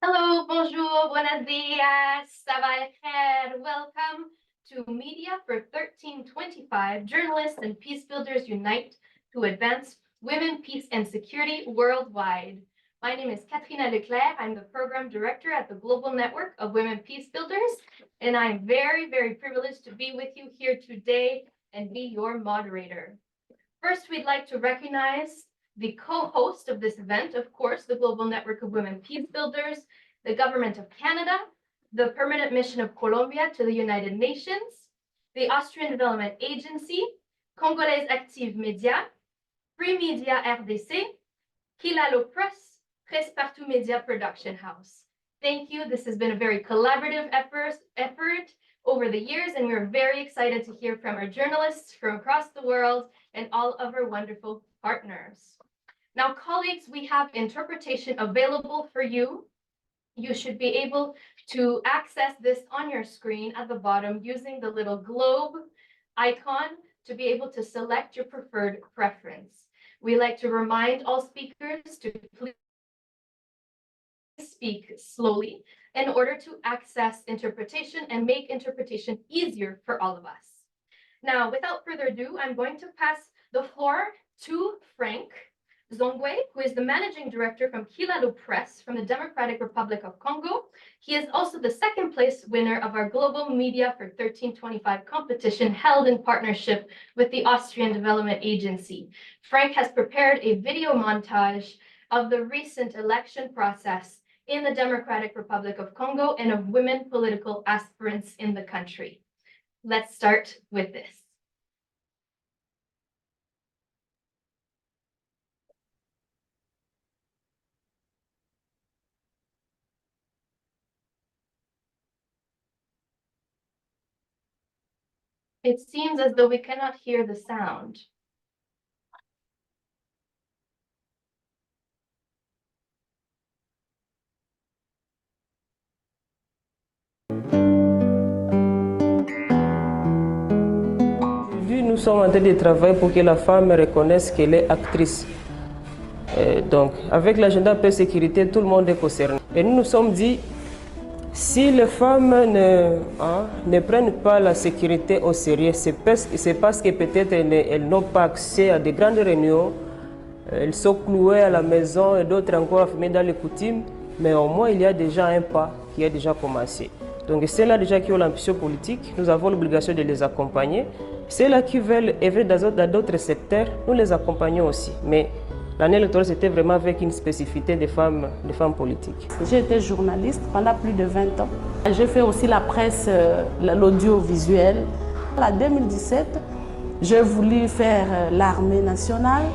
Hello, bonjour, buenos días, sabah el khair. Welcome to Media for 1325. Journalists and Peacebuilders unite to advance women, peace, and security worldwide. My name is Katrina Leclerc. I'm the program director at the Global Network of Women Peacebuilders, and I'm very, very privileged to be with you here today and be your moderator. First, we'd like to recognize the co-host of this event, of course, the Global Network of Women Peacebuilders, the Government of Canada, the Permanent Mission of Colombia to the United Nations, the Austrian Development Agency, Congolaises Actives Médias, Media RDC, Kilalo Press, Partout Media Production House. Thank you. This has been a very collaborative effort over the years, and we're very excited to hear from our journalists from across the world and all of our wonderful partners. Now, colleagues, we have interpretation available for you. You should be able to access this on your screen at the bottom using the little globe icon to be able to select your preferred preference. We like to remind all speakers to please speak slowly in order to access interpretation and make interpretation easier for all of us. Now, without further ado, I'm going to pass the floor to Frank Zongwe, who is the managing director from Kilalo Press from the Democratic Republic of Congo. He is also the second place winner of our Global Media for 1325 competition held in partnership with the Austrian Development Agency. Frank has prepared a video montage of the recent election process in the Democratic Republic of Congo and of women political aspirants in the country. Let's start with this. It seems as though we cannot hear the sound. Aujourd'hui, nous sommes en train de travailler pour que la femme reconnaisse qu'elle est actrice. Donc, avec l'agenda paix sécurité, tout le monde est concerné. Et nous nous sommes dit, si les femmes ne prennent pas la sécurité au sérieux, c'est parce que peut-être elles n'ont pas accès à des grandes réunions, elles sont clouées à la maison et d'autres encore affirmées dans les coutumes, mais au moins il y a déjà un pas qui a déjà commencé. Donc ceux-là déjà qui ont l'ambition politique, nous avons l'obligation de les accompagner. Ceux-là qui veulent œuvrer dans d'autres secteurs, nous les accompagnons aussi. Mais l'année électorale, c'était vraiment avec une spécificité des femmes politiques. J'ai été journaliste pendant plus de 20 ans. J'ai fait aussi la presse, l'audiovisuel. En 2017, j'ai voulu faire l'armée nationale.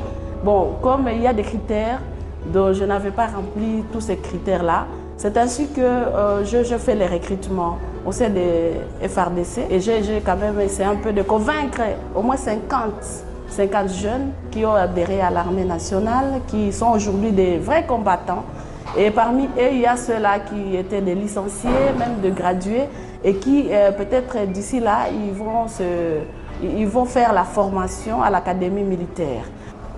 Bon, comme il y a des critères dont je n'avais pas rempli tous ces critères-là, c'est ainsi que je fais les recrutements au sein des FRDC. Et j'ai quand même essayé un peu de convaincre au moins 50 jeunes qui ont adhéré à l'armée nationale, qui sont aujourd'hui des vrais combattants. Et parmi eux, il y a ceux-là qui étaient des licenciés, même de gradués, et qui peut-être d'ici là, ils vont faire la formation à l'académie militaire.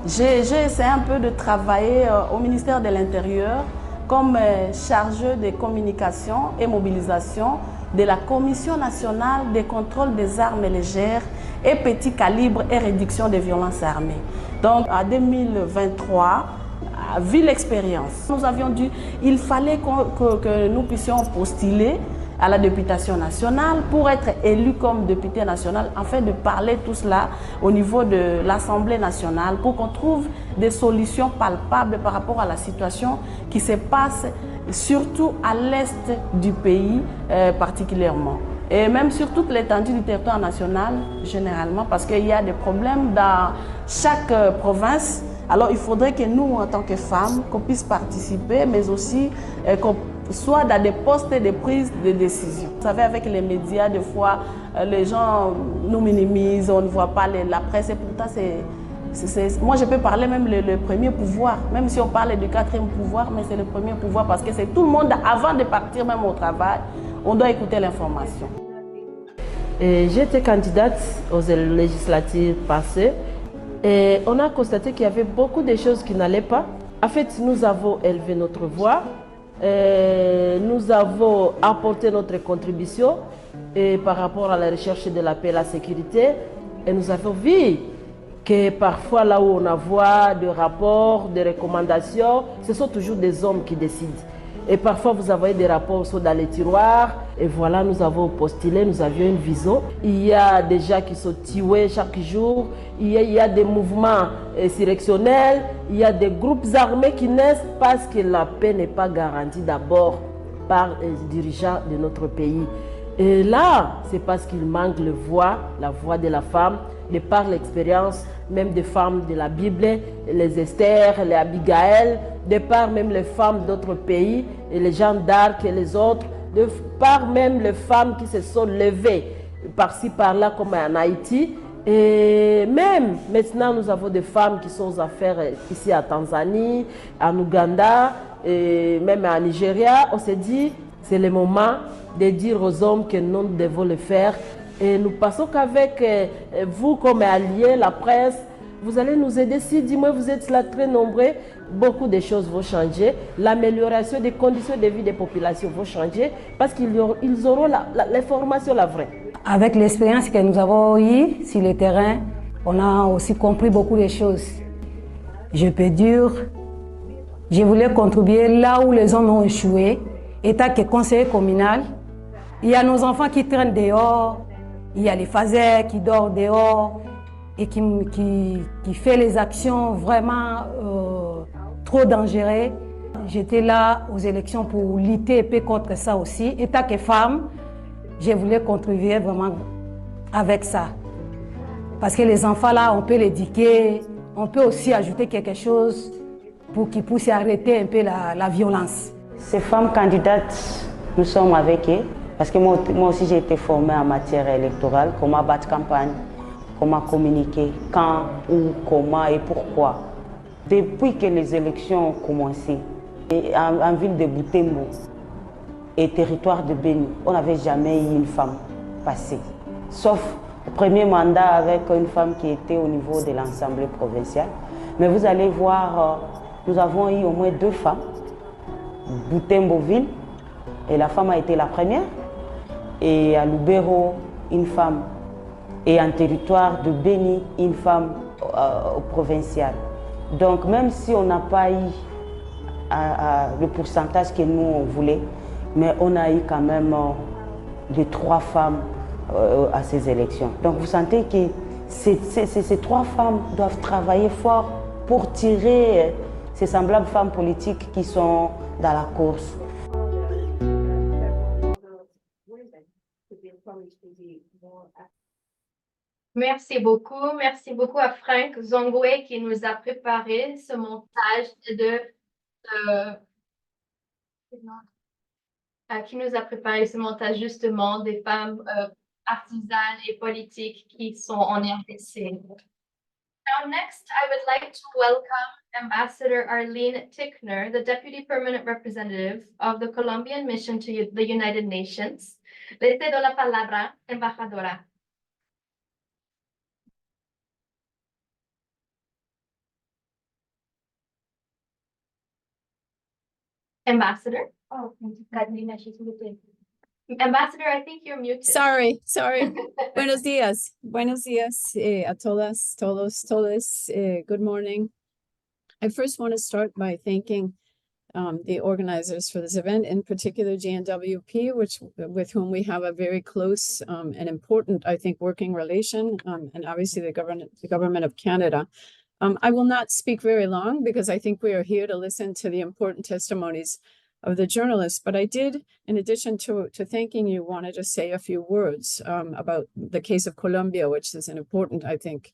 J'ai essayé un peu de travailler au ministère de l'Intérieur comme chargeur de communication et mobilisation de la Commission nationale de contrôle des armes légères et petits calibres et réduction des violences armées. Donc en 2023, vu l'expérience, nous avions dit qu'il fallait que nous puissions postuler à la députation nationale pour être élus comme député national, afin de parler tout cela au niveau de l'Assemblée nationale pour qu'on trouve des solutions palpables par rapport à la situation qui se passe surtout à l'est du pays particulièrement. Et même sur toute l'étendue du territoire national généralement, parce qu'il y a des problèmes dans chaque province. Alors il faudrait que nous, en tant que femmes, qu'on puisse participer, mais aussi qu'on soit dans des postes de prise de décision. Vous savez, avec les médias, des fois, les gens nous minimisent, on ne voit pas la presse, et pourtant moi je peux parler même le premier pouvoir, même si on parle du quatrième pouvoir, mais c'est le premier pouvoir parce que c'est tout le monde, avant de partir même au travail, on doit écouter l'information. J'étais candidate aux législatives passées et on a constaté qu'il y avait beaucoup de choses qui n'allaient pas. En fait, nous avons élevé notre voix nous avons apporté notre contribution par rapport à la recherche de la paix et la sécurité. Et nous avons vu que parfois là où on voit des rapports, des recommandations, ce sont toujours des hommes qui décident. Et parfois vous avez des rapports dans les tiroirs. Et voilà, nous avons postulé, nous avions une vision. Il y a des gens qui sont tués chaque jour. Il y a des mouvements insurrectionnels. Il y a des groupes armés qui naissent parce que la paix n'est pas garantie d'abord par les dirigeants de notre pays. Et là, c'est parce qu'il manque la voix de la femme, de par l'expérience même des femmes de la Bible, les Esther, les Abigail, de par même les femmes d'autres pays, et les Jeanne d'Arc et les autres, de par même les femmes qui se sont levées par-ci par-là comme en Haïti. Et même maintenant, nous avons des femmes qui sont aux affaires ici à Tanzanie, en Ouganda, et même à Nigeria. On s'est dit, c'est le moment de dire aux hommes que nous devons le faire. Et nous pensons qu'avec vous comme alliés, la presse, vous allez nous aider. Si, dis-moi, vous êtes là très nombreux, beaucoup de choses vont changer. L'amélioration des conditions de vie des populations vont changer parce qu'ils auront l'information, la vraie. Avec l'expérience que nous avons eue sur le terrain, on a aussi compris beaucoup de choses. Je peux dire, je voulais contribuer là où les hommes ont échoué. État que conseiller communal, il y a nos enfants qui traînent dehors, il y a les fasers qui dorment dehors et qui fait les actions vraiment trop dangereuses. J'étais là aux élections pour lutter un peu contre ça aussi. État que femme, je voulais contribuer vraiment avec ça. Parce que les enfants là, on peut l'éduquer, on peut aussi ajouter quelque chose pour qu'ils puissent arrêter un peu la violence. Ces femmes candidates, nous sommes avec elles. Parce que moi aussi j'ai été formée en matière électorale, comment battre campagne, comment communiquer, quand, où, comment et pourquoi. Depuis que les élections ont commencé, en ville de Butembo et territoire de Béni, on n'avait jamais eu une femme passée. Sauf le premier mandat avec une femme qui était au niveau de l'Assemblée provinciale. Mais vous allez voir, nous avons eu au moins 2 femmes. Butembo ville, et la femme a été la première. Et à Lubero, une femme. Et en territoire de Béni, une femme provinciale. Donc même si on n'a pas eu le pourcentage que nous on voulait, mais on a eu quand même les 3 femmes à ces élections. Donc vous sentez que ces 3 femmes doivent travailler fort pour tirer ces semblables femmes politiques qui sont dans la course. Merci beaucoup à Frank Zongwe qui nous a préparé ce montage justement des femmes artisanes et politiques qui sont en RDC. Now next, I would like to welcome Ambassador Arlene Tickner, the Deputy Permanent Representative of the Colombian Mission to the United Nations. Le cedo la palabra, embajadora. Ambassador? Oh, Ambassador, I think you're muted. Sorry. Buenos días a todas, todos. Good morning. I first want to start by thanking the organizers for this event, in particular GNWP, with whom we have a very close and important, I think, working relation, and obviously the government of Canada. I will not speak very long because I think we are here to listen to the important testimonies of the journalists, but I did, in addition to thanking you, wanted to say a few words about the case of Colombia, which is an important, I think,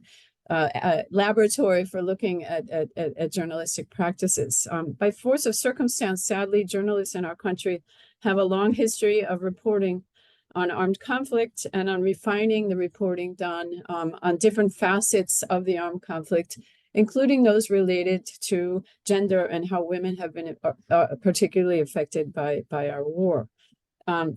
laboratory for looking at journalistic practices. By force of circumstance, sadly, journalists in our country have a long history of reporting on armed conflict and on refining the reporting done on different facets of the armed conflict, including those related to gender and how women have been particularly affected by our war.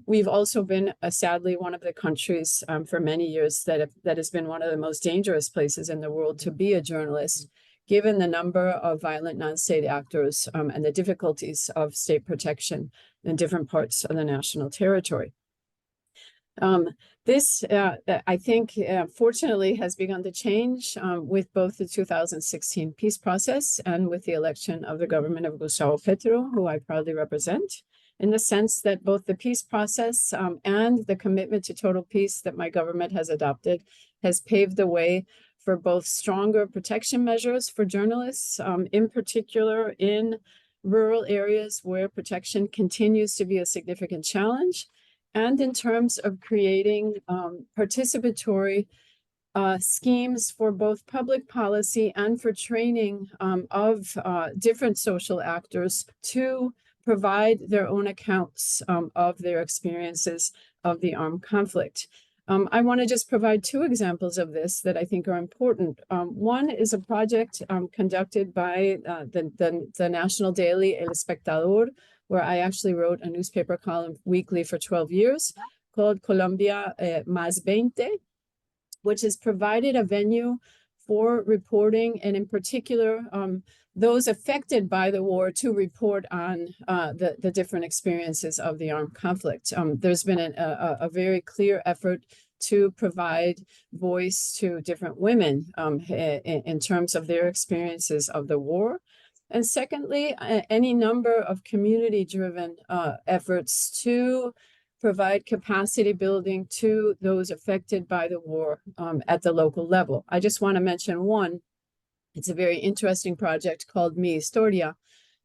We've also been, sadly, one of the countries for many years that has been one of the most dangerous places in the world to be a journalist, given the number of violent non-state actors and the difficulties of state protection in different parts of the national territory. This, I think, fortunately has begun to change with both the 2016 peace process and with the election of the government of Gustavo Petro, who I proudly represent, in the sense that both the peace process and the commitment to total peace that my government has adopted has paved the way for both stronger protection measures for journalists, in particular in rural areas where protection continues to be a significant challenge, and in terms of creating participatory schemes for both public policy and for training of different social actors to provide their own accounts of their experiences of the armed conflict. I want to just provide two examples of this that I think are important. One is a project conducted by the national daily El Espectador, where I actually wrote a newspaper column weekly for 12 years called Colombia Más 20, which has provided a venue for reporting, and in particular, those affected by the war to report on the different experiences of the armed conflict. There's been a very clear effort to provide voice to different women in terms of their experiences of the war. And secondly, any number of community-driven efforts to provide capacity building to those affected by the war at the local level. I just want to mention one. It's a very interesting project called Mi Historia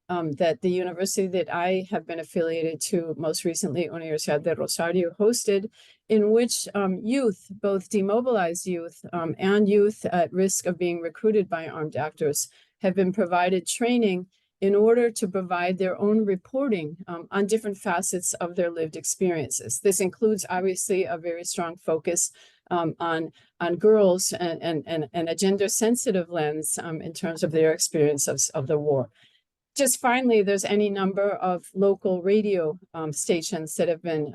that the university that I have been affiliated to, most recently Universidad de Rosario, hosted, in which youth, both demobilized youth and youth at risk of being recruited by armed actors, have been provided training in order to provide their own reporting on different facets of their lived experiences. This includes, obviously, a very strong focus on girls and a gender-sensitive lens in terms of their experience of the war. Just finally, there's any number of local radio stations that have been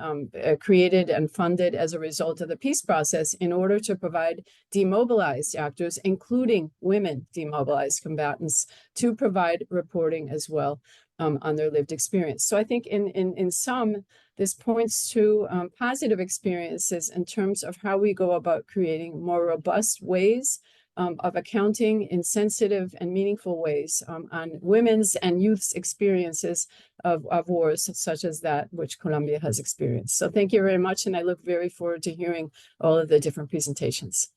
created and funded as a result of the peace process in order to provide demobilized actors, including women demobilized combatants, to provide reporting as well on their lived experience. So I think in sum, this points to positive experiences in terms of how we go about creating more robust ways of accounting in sensitive and meaningful ways on women's and youth's experiences of wars such as that which Colombia has experienced. So thank you very much, and I look very forward to hearing all of the different presentations.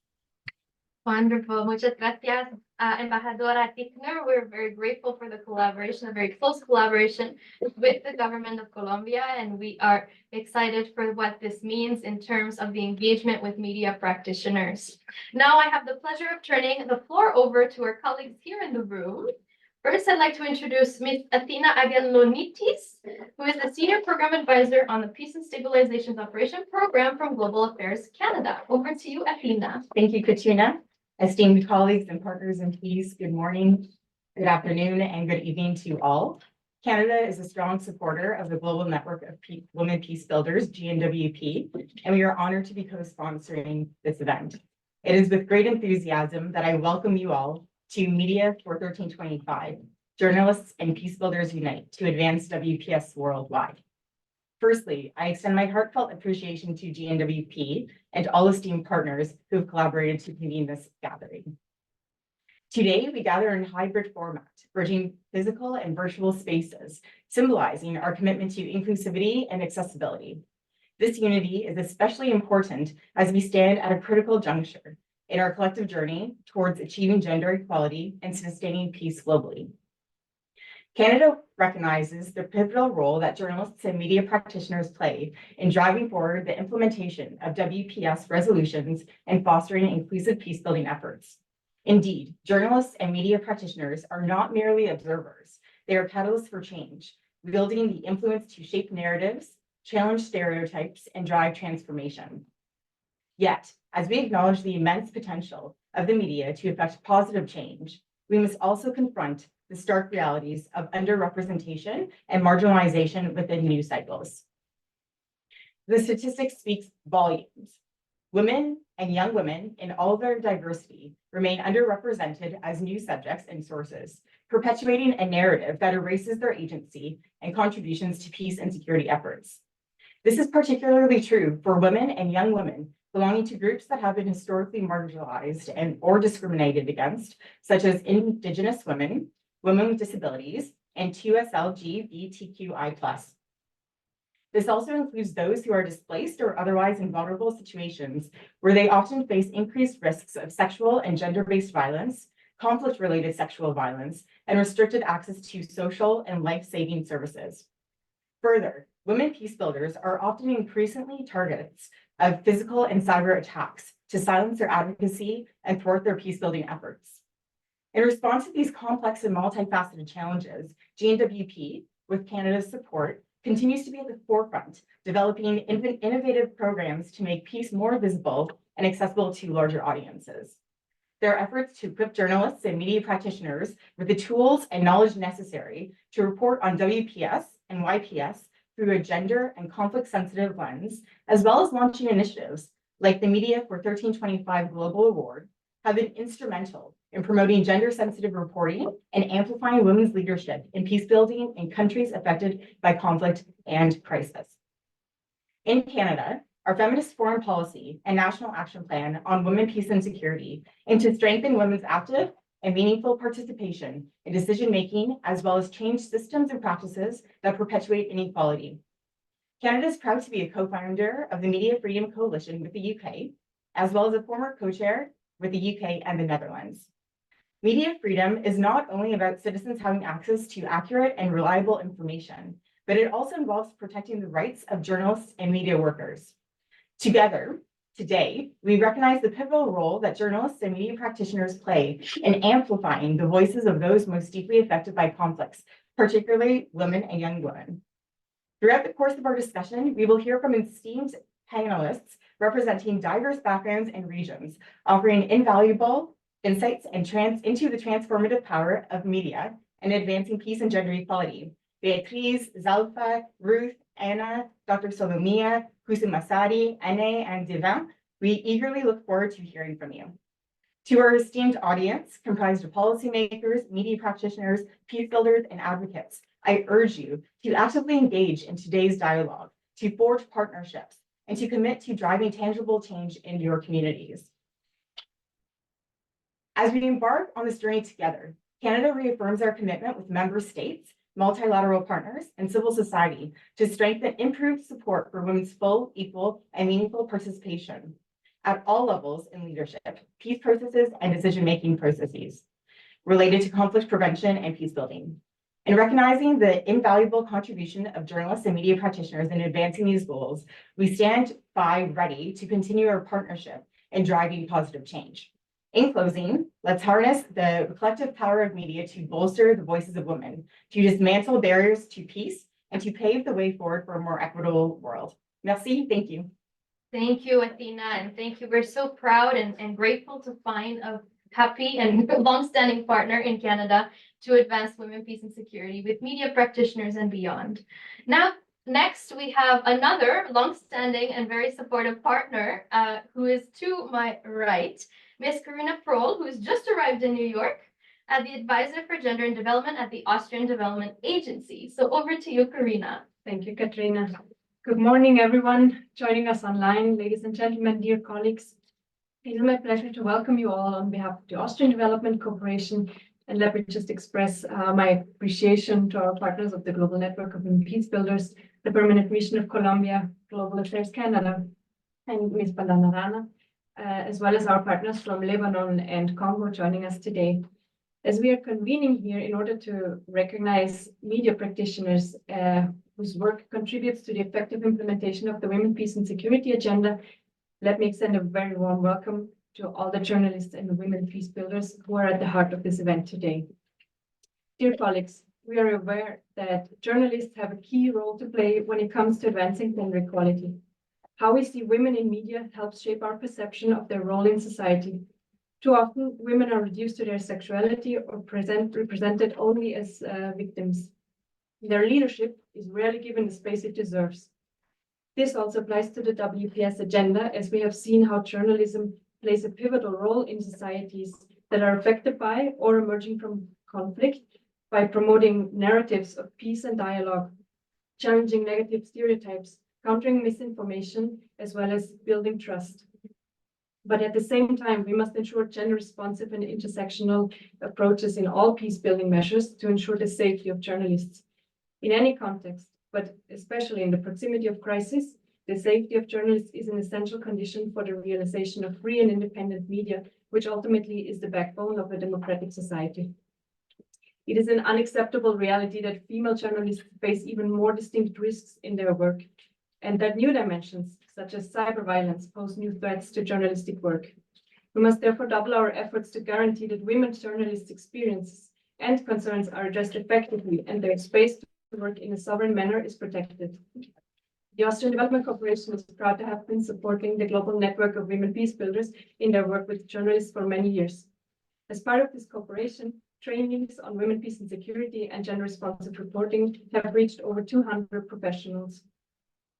Wonderful. Muchas gracias, Embajadora Tickner. We're very grateful for the collaboration, a very close collaboration with the government of Colombia, and we are excited for what this means in terms of the engagement with media practitioners. Now I have the pleasure of turning the floor over to our colleagues here in the room. First, I'd like to introduce Ms. Athena Agelonitis, who is the Senior Program Advisor on the Peace and Stabilization Operation Program from Global Affairs Canada. Over to you, Athena. Thank you, Katrina. Esteemed colleagues and partners in peace, good morning, good afternoon, and good evening to all. Canada is a strong supporter of the Global Network of Women Peacebuilders, GNWP, and we are honored to be co-sponsoring this event. It is with great enthusiasm that I welcome you all to Media for 1325, Journalists and Peacebuilders Unite to advance WPS worldwide. Firstly, I extend my heartfelt appreciation to GNWP and all esteemed partners who have collaborated to convene this gathering. Today, we gather in hybrid format, bridging physical and virtual spaces, symbolizing our commitment to inclusivity and accessibility. This unity is especially important as we stand at a critical juncture in our collective journey towards achieving gender equality and sustaining peace globally. Canada recognizes the pivotal role that journalists and media practitioners play in driving forward the implementation of WPS resolutions and fostering inclusive peacebuilding efforts. Indeed, journalists and media practitioners are not merely observers. They are catalysts for change, wielding the influence to shape narratives, challenge stereotypes, and drive transformation. Yet, as we acknowledge the immense potential of the media to effect positive change, we must also confront the stark realities of underrepresentation and marginalization within news cycles. The statistics speaks volumes. Women and young women in all of their diversity remain underrepresented as news subjects and sources, perpetuating a narrative that erases their agency and contributions to peace and security efforts. This is particularly true for women and young women belonging to groups that have been historically marginalized or discriminated against, such as Indigenous women, women with disabilities, and 2SLGBTQI+. This also includes those who are displaced or otherwise in vulnerable situations where they often face increased risks of sexual and gender-based violence, conflict-related sexual violence, and restricted access to social and life-saving services. Further, women peacebuilders are often increasingly targets of physical and cyber attacks to silence their advocacy and thwart their peacebuilding efforts. In response to these complex and multifaceted challenges, GNWP, with Canada's support, continues to be at the forefront, developing innovative programs to make peace more visible and accessible to larger audiences. Their efforts to equip journalists and media practitioners with the tools and knowledge necessary to report on WPS and YPS through a gender and conflict-sensitive lens, as well as launching initiatives like the Media for 1325 Global Award, have been instrumental in promoting gender-sensitive reporting and amplifying women's leadership in peacebuilding in countries affected by conflict and crisis. In Canada, our feminist foreign policy and national action plan on women, peace, and security aim to strengthen women's active and meaningful participation in decision-making, as well as change systems and practices that perpetuate inequality. Canada is proud to be a co-founder of the Media Freedom Coalition with the UK, as well as a former co-chair with the UK and the Netherlands. Media freedom is not only about citizens having access to accurate and reliable information, but it also involves protecting the rights of journalists and media workers. Together, today, we recognize the pivotal role that journalists and media practitioners play in amplifying the voices of those most deeply affected by conflicts, particularly women and young women. Throughout the course of our discussion, we will hear from esteemed panelists representing diverse backgrounds and regions, offering invaluable insights and into the transformative power of media and advancing peace and gender equality. Beatriz, Zalfa, Ruth, Anna, Dr. Solomia, Kusumasari, Ene, and Devin, we eagerly look forward to hearing from you. To our esteemed audience, comprised of policymakers, media practitioners, peacebuilders, and advocates, I urge you to actively engage in today's dialogue, to forge partnerships, and to commit to driving tangible change in your communities. As we embark on this journey together, Canada reaffirms our commitment with member states, multilateral partners, and civil society to strengthen improved support for women's full, equal, and meaningful participation at all levels in leadership, peace processes, and decision-making processes related to conflict prevention and peace building. In recognizing the invaluable contribution of journalists and media practitioners in advancing these goals, we stand by ready to continue our partnership in driving positive change. In closing, let's harness the collective power of media to bolster the voices of women, to dismantle barriers to peace, and to pave the way forward for a more equitable world. Merci, thank you. Thank you, Athena, and thank you. We're so proud and grateful to find a happy and longstanding partner in Canada to advance women, peace, and security with media practitioners and beyond. Now, next, we have another longstanding and very supportive partner who is to my right, Ms. Karina Prohl, who's just arrived in New York, the advisor for gender and development at the Austrian Development Agency. So over to you, Karina. Thank you, Katrina. Good morning, everyone joining us online, ladies and gentlemen, dear colleagues. It is my pleasure to welcome you all on behalf of the Austrian Development Corporation. And let me just express my appreciation to our partners of the Global Network of Peacebuilders, the Permanent Mission of Colombia, Global Affairs Canada, and Ms. Bandanarana, as well as our partners from Lebanon and Congo joining us today. As we are convening here in order to recognize media practitioners whose work contributes to the effective implementation of the Women, Peace, and Security agenda, let me extend a very warm welcome to all the journalists and women peacebuilders who are at the heart of this event today. Dear colleagues, we are aware that journalists have a key role to play when it comes to advancing gender equality. How we see women in media helps shape our perception of their role in society. Too often, women are reduced to their sexuality or represented only as victims. Their leadership is rarely given the space it deserves. This also applies to the WPS agenda, as we have seen how journalism plays a pivotal role in societies that are affected by or emerging from conflict by promoting narratives of peace and dialogue, challenging negative stereotypes, countering misinformation, as well as building trust. But at the same time, we must ensure gender-responsive and intersectional approaches in all peace-building measures to ensure the safety of journalists. In any context, but especially in the proximity of crisis, the safety of journalists is an essential condition for the realization of free and independent media, which ultimately is the backbone of a democratic society. It is an unacceptable reality that female journalists face even more distinct risks in their work, and that new dimensions, such as cyber violence, pose new threats to journalistic work. We must therefore double our efforts to guarantee that women journalists' experiences and concerns are addressed effectively and their space to work in a sovereign manner is protected. The Austrian Development Corporation is proud to have been supporting the global network of women peacebuilders in their work with journalists for many years. As part of this cooperation, trainings on women, peace and security and gender-responsive reporting have reached over 200 professionals.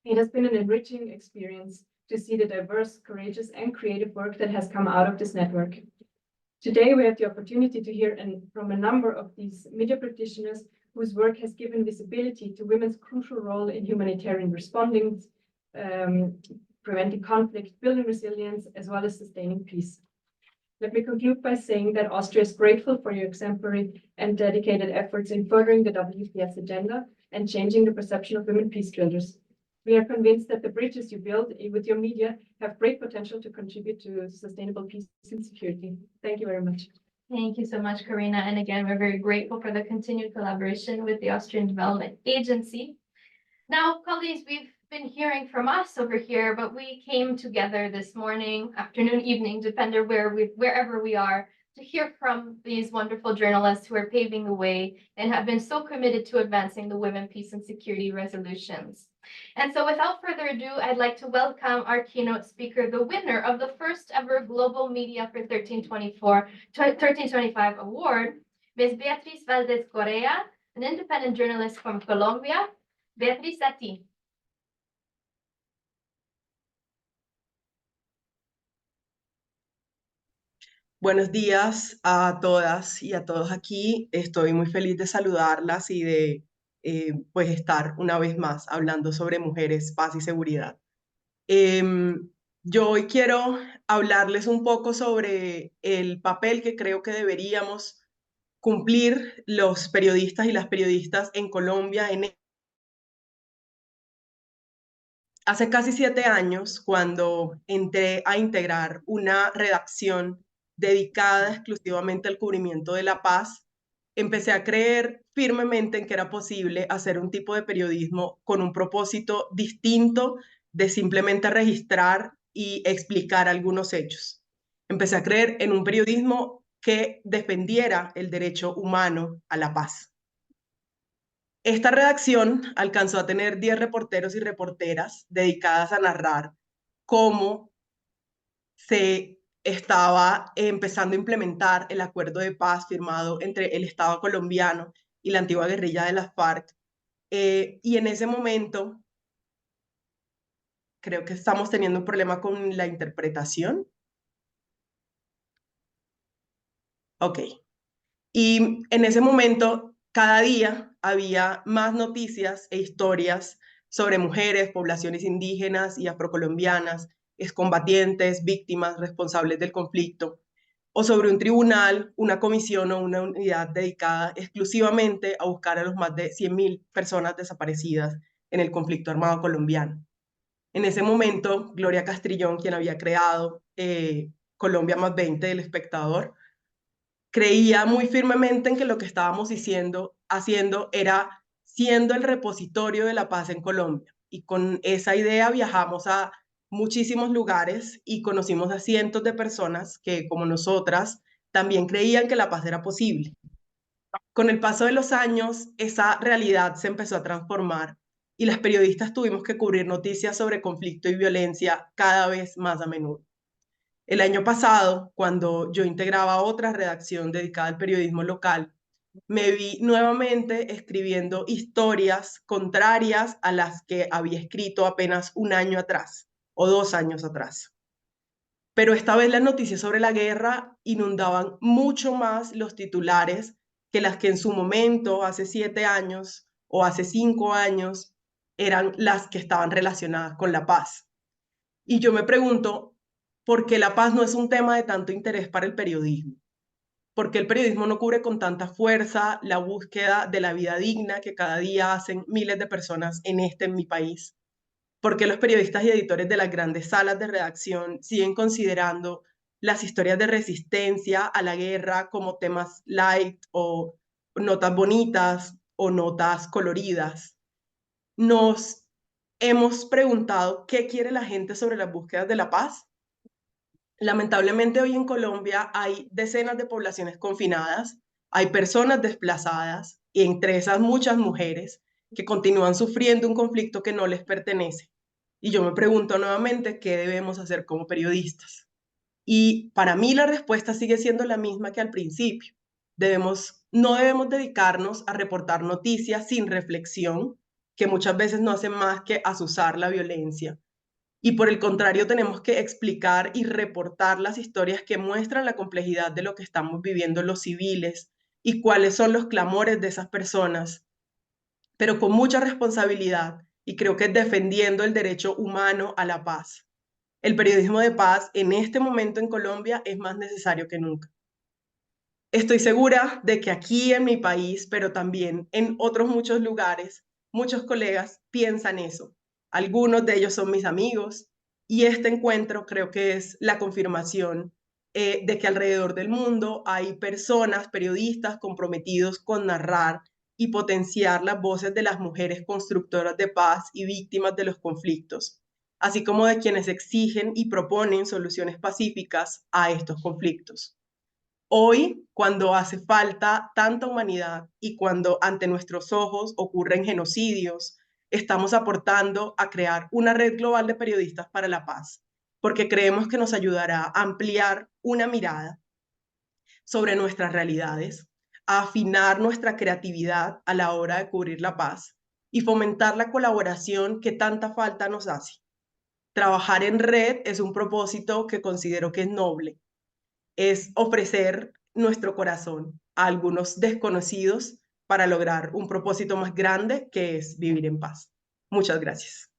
It has been an enriching experience to see the diverse, courageous, and creative work that has come out of this network. Today, we have the opportunity to hear from a number of these media practitioners whose work has given visibility to women's crucial role in humanitarian responding, preventing conflict, building resilience, as well as sustaining peace. Let me conclude by saying that Austria is grateful for your exemplary and dedicated efforts in furthering the WPS agenda and changing the perception of women peacebuilders. We are convinced that the bridges you build with your media have great potential to contribute to sustainable peace and security. Thank you very much. Thank you so much, Karina. And again, we're very grateful for the continued collaboration with the Austrian Development Agency. Now, colleagues, we've been hearing from us over here, but we came together this morning, afternoon, evening, depending wherever we are, to hear from these wonderful journalists who are paving the way and have been so committed to advancing the women, peace, and security resolutions. And so without further ado, I'd like to welcome our keynote speaker, the winner of the first ever Global Media for 1325 award, Ms. Beatriz Valdez Correa, an independent journalist from Colombia. Beatriz, a ti. Buenos días a todas y a todos aquí. Estoy muy feliz de saludarlas y de pues estar una vez más hablando sobre mujeres, paz y seguridad. Yo hoy quiero hablarles un poco sobre el papel que creo que deberíamos cumplir los periodistas y las periodistas en Colombia. Hace casi 7 años, cuando entré a integrar una redacción dedicada exclusivamente al cubrimiento de la paz, empecé a creer firmemente en que era posible hacer un tipo de periodismo con un propósito distinto de simplemente registrar y explicar algunos hechos. Empecé a creer en un periodismo que defendiera el derecho humano a la paz. Esta redacción alcanzó a tener 10 reporteros y reporteras dedicadas a narrar cómo se estaba empezando a implementar el acuerdo de paz firmado entre el Estado colombiano y la antigua guerrilla de las FARC. Y en ese momento, creo que estamos teniendo un problema con la interpretación. Ok. Y en ese momento, cada día había más noticias e historias sobre mujeres, poblaciones indígenas y afrocolombianas, excombatientes, víctimas, responsables del conflicto, o sobre un tribunal, una comisión o una unidad dedicada exclusivamente a buscar a los más de 100.000 personas desaparecidas en el conflicto armado colombiano. En ese momento, Gloria Castrillón, quien había creado Colombia más 20 del Espectador, creía muy firmemente en que lo que estábamos haciendo era siendo el repositorio de la paz en Colombia. Y con esa idea viajamos a muchísimos lugares y conocimos a cientos de personas que, como nosotras, también creían que la paz era posible. Con el paso de los años, esa realidad se empezó a transformar y las periodistas tuvimos que cubrir noticias sobre conflicto y violencia cada vez más a menudo. El año pasado, cuando yo integraba otra redacción dedicada al periodismo local, me vi nuevamente escribiendo historias contrarias a las que había escrito apenas un año atrás o 2 años atrás. Pero esta vez las noticias sobre la guerra inundaban mucho más los titulares que las que en su momento, hace 7 años o hace 5 años, eran las que estaban relacionadas con la paz. Y yo me pregunto, ¿por qué la paz no es un tema de tanto interés para el periodismo? ¿Por qué el periodismo no cubre con tanta fuerza la búsqueda de la vida digna que cada día hacen miles de personas en mi país? ¿Por qué los periodistas y editores de las grandes salas de redacción siguen considerando las historias de resistencia a la guerra como temas light o notas bonitas o notas coloridas? Nos hemos preguntado qué quiere la gente sobre las búsquedas de la paz. Lamentablemente hoy en Colombia hay decenas de poblaciones confinadas, hay personas desplazadas y entre esas muchas mujeres que continúan sufriendo un conflicto que no les pertenece. Y yo me pregunto nuevamente qué debemos hacer como periodistas. Y para mí la respuesta sigue siendo la misma que al principio. No debemos dedicarnos a reportar noticias sin reflexión, que muchas veces no hacen más que azuzar la violencia. Y por el contrario, tenemos que explicar y reportar las historias que muestran la complejidad de lo que estamos viviendo los civiles y cuáles son los clamores de esas personas, pero con mucha responsabilidad, y creo que defendiendo el derecho humano a la paz. El periodismo de paz en este momento en Colombia es más necesario que nunca. Estoy segura de que aquí en mi país, pero también en otros muchos lugares, muchos colegas piensan eso. Algunos de ellos son mis amigos y este encuentro creo que es la confirmación de que alrededor del mundo hay personas, periodistas comprometidos con narrar y potenciar las voces de las mujeres constructoras de paz y víctimas de los conflictos, así como de quienes exigen y proponen soluciones pacíficas a estos conflictos. Hoy, cuando hace falta tanta humanidad y cuando ante nuestros ojos ocurren genocidios, estamos aportando a crear una red global de periodistas para la paz, porque creemos que nos ayudará a ampliar una mirada sobre nuestras realidades, a afinar nuestra creatividad a la hora de cubrir la paz y fomentar la colaboración que tanta falta nos hace. Trabajar en red es un propósito que considero que es noble. Es ofrecer nuestro corazón a algunos desconocidos para lograr un propósito más grande que es vivir en paz. Muchas gracias.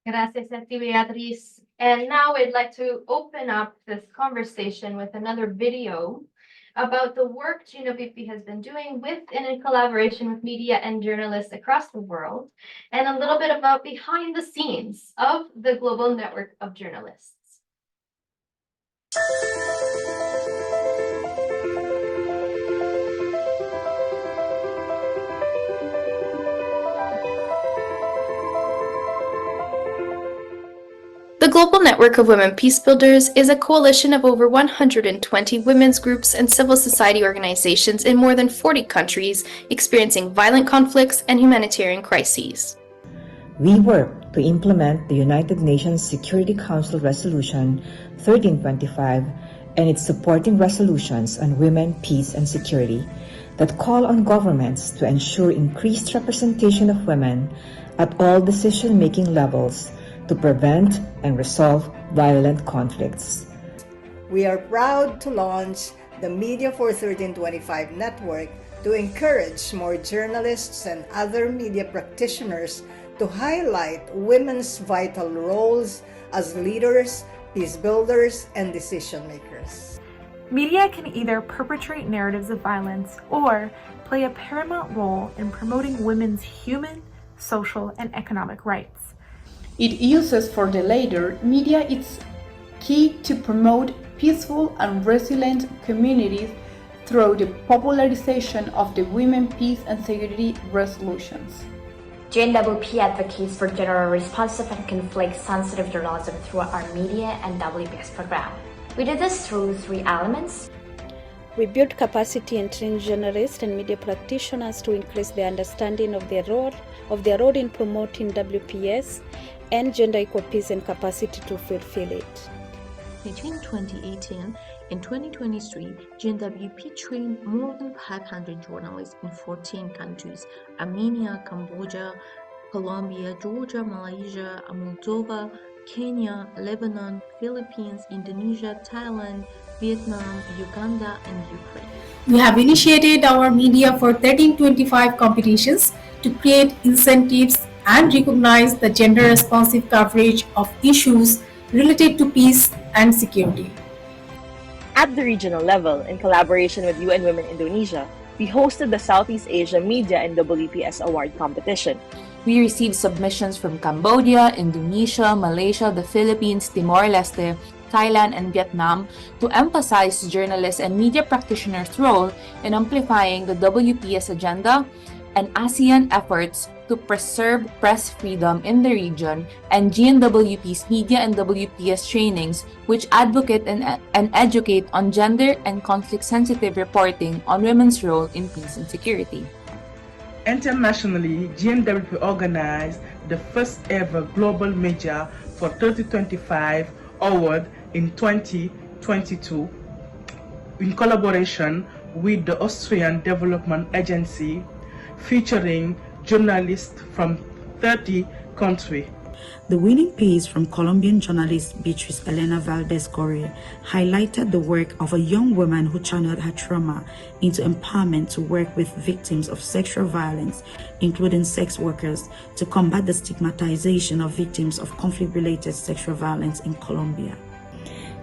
Gracias a ti, Beatriz. And now I'd like to open up this conversation with another video about the work GNWP has been doing with and in collaboration with media and journalists across the world, and a little bit about behind the scenes of the global network of journalists. The Global Network of Women Peacebuilders is a coalition of over 120 women's groups and civil society organizations in more than 40 countries experiencing violent conflicts and humanitarian crises. We work to implement the United Nations Security Council Resolution 1325 and its supporting resolutions on women, peace, and security that call on governments to ensure increased representation of women at all decision-making levels to prevent and resolve violent conflicts. We are proud to launch the Media for 1325 network to encourage more journalists and other media practitioners to highlight women's vital roles as leaders, peace builders, and decision makers. Media can either perpetrate narratives of violence or play a paramount role in promoting women's human, social, and economic rights. It uses for the latter media its key to promote peaceful and resilient communities through the popularization of the women, peace, and security resolutions. GNWP advocates for general responsive and conflict-sensitive journalism through our Media and WPS program. We do this through 3 elements. We build capacity and train journalists and media practitioners to increase their understanding of their role in promoting WPS and gender equal peace and capacity to fulfill it. Between 2018 In 2023, GNWP trained more than 500 journalists in 14 countries: Armenia, Cambodia, Colombia, Georgia, Malaysia, Moldova, Kenya, Lebanon, Philippines, Indonesia, Thailand, Vietnam, Uganda, and Ukraine. We have initiated our Media for 1325 competitions to create incentives and recognize the gender-responsive coverage of issues related to peace and security. At the regional level, in collaboration with UN Women Indonesia, we hosted the Southeast Asia Media and WPS Award competition. We received submissions from Cambodia, Indonesia, Malaysia, the Philippines, Timor-Leste, Thailand, and Vietnam to emphasize journalists and media practitioners' role in amplifying the WPS agenda and ASEAN efforts to preserve press freedom in the region, and GNWP's media and WPS trainings, which advocate and educate on gender and conflict-sensitive reporting on women's role in peace and security. Internationally, GNWP organized the first ever Global Media for 3025 Award in 2022 in collaboration with the Austrian Development Agency, featuring journalists from 30 countries. The winning piece from Colombian journalist Beatriz Elena Valdez Correa highlighted the work of a young woman who channeled her trauma into empowerment to work with victims of sexual violence, including sex workers, to combat the stigmatization of victims of conflict-related sexual violence in Colombia.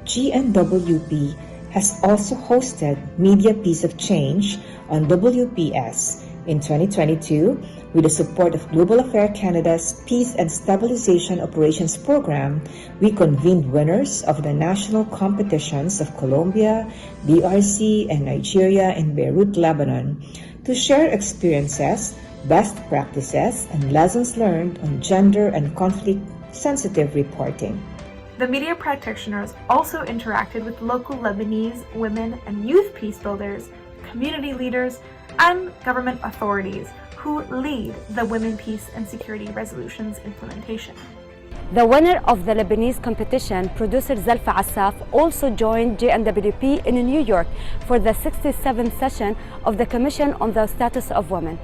GNWP has also hosted Media Piece of Change on WPS in 2022 with the support of Global Affairs Canada's Peace and Stabilization Operations Program. We convened winners of the national competitions of Colombia, DRC, and Nigeria in Beirut, Lebanon, to share experiences, best practices, and lessons learned on gender and conflict-sensitive reporting. The media practitioners also interacted with local Lebanese women and youth peace builders, community leaders, and government authorities who lead the Women, Peace and Security Resolutions implementation. The winner of the Lebanese competition, producer Zalfa Assaf, also joined GNWP in New York for the 67th session of the Commission on the Status of Women.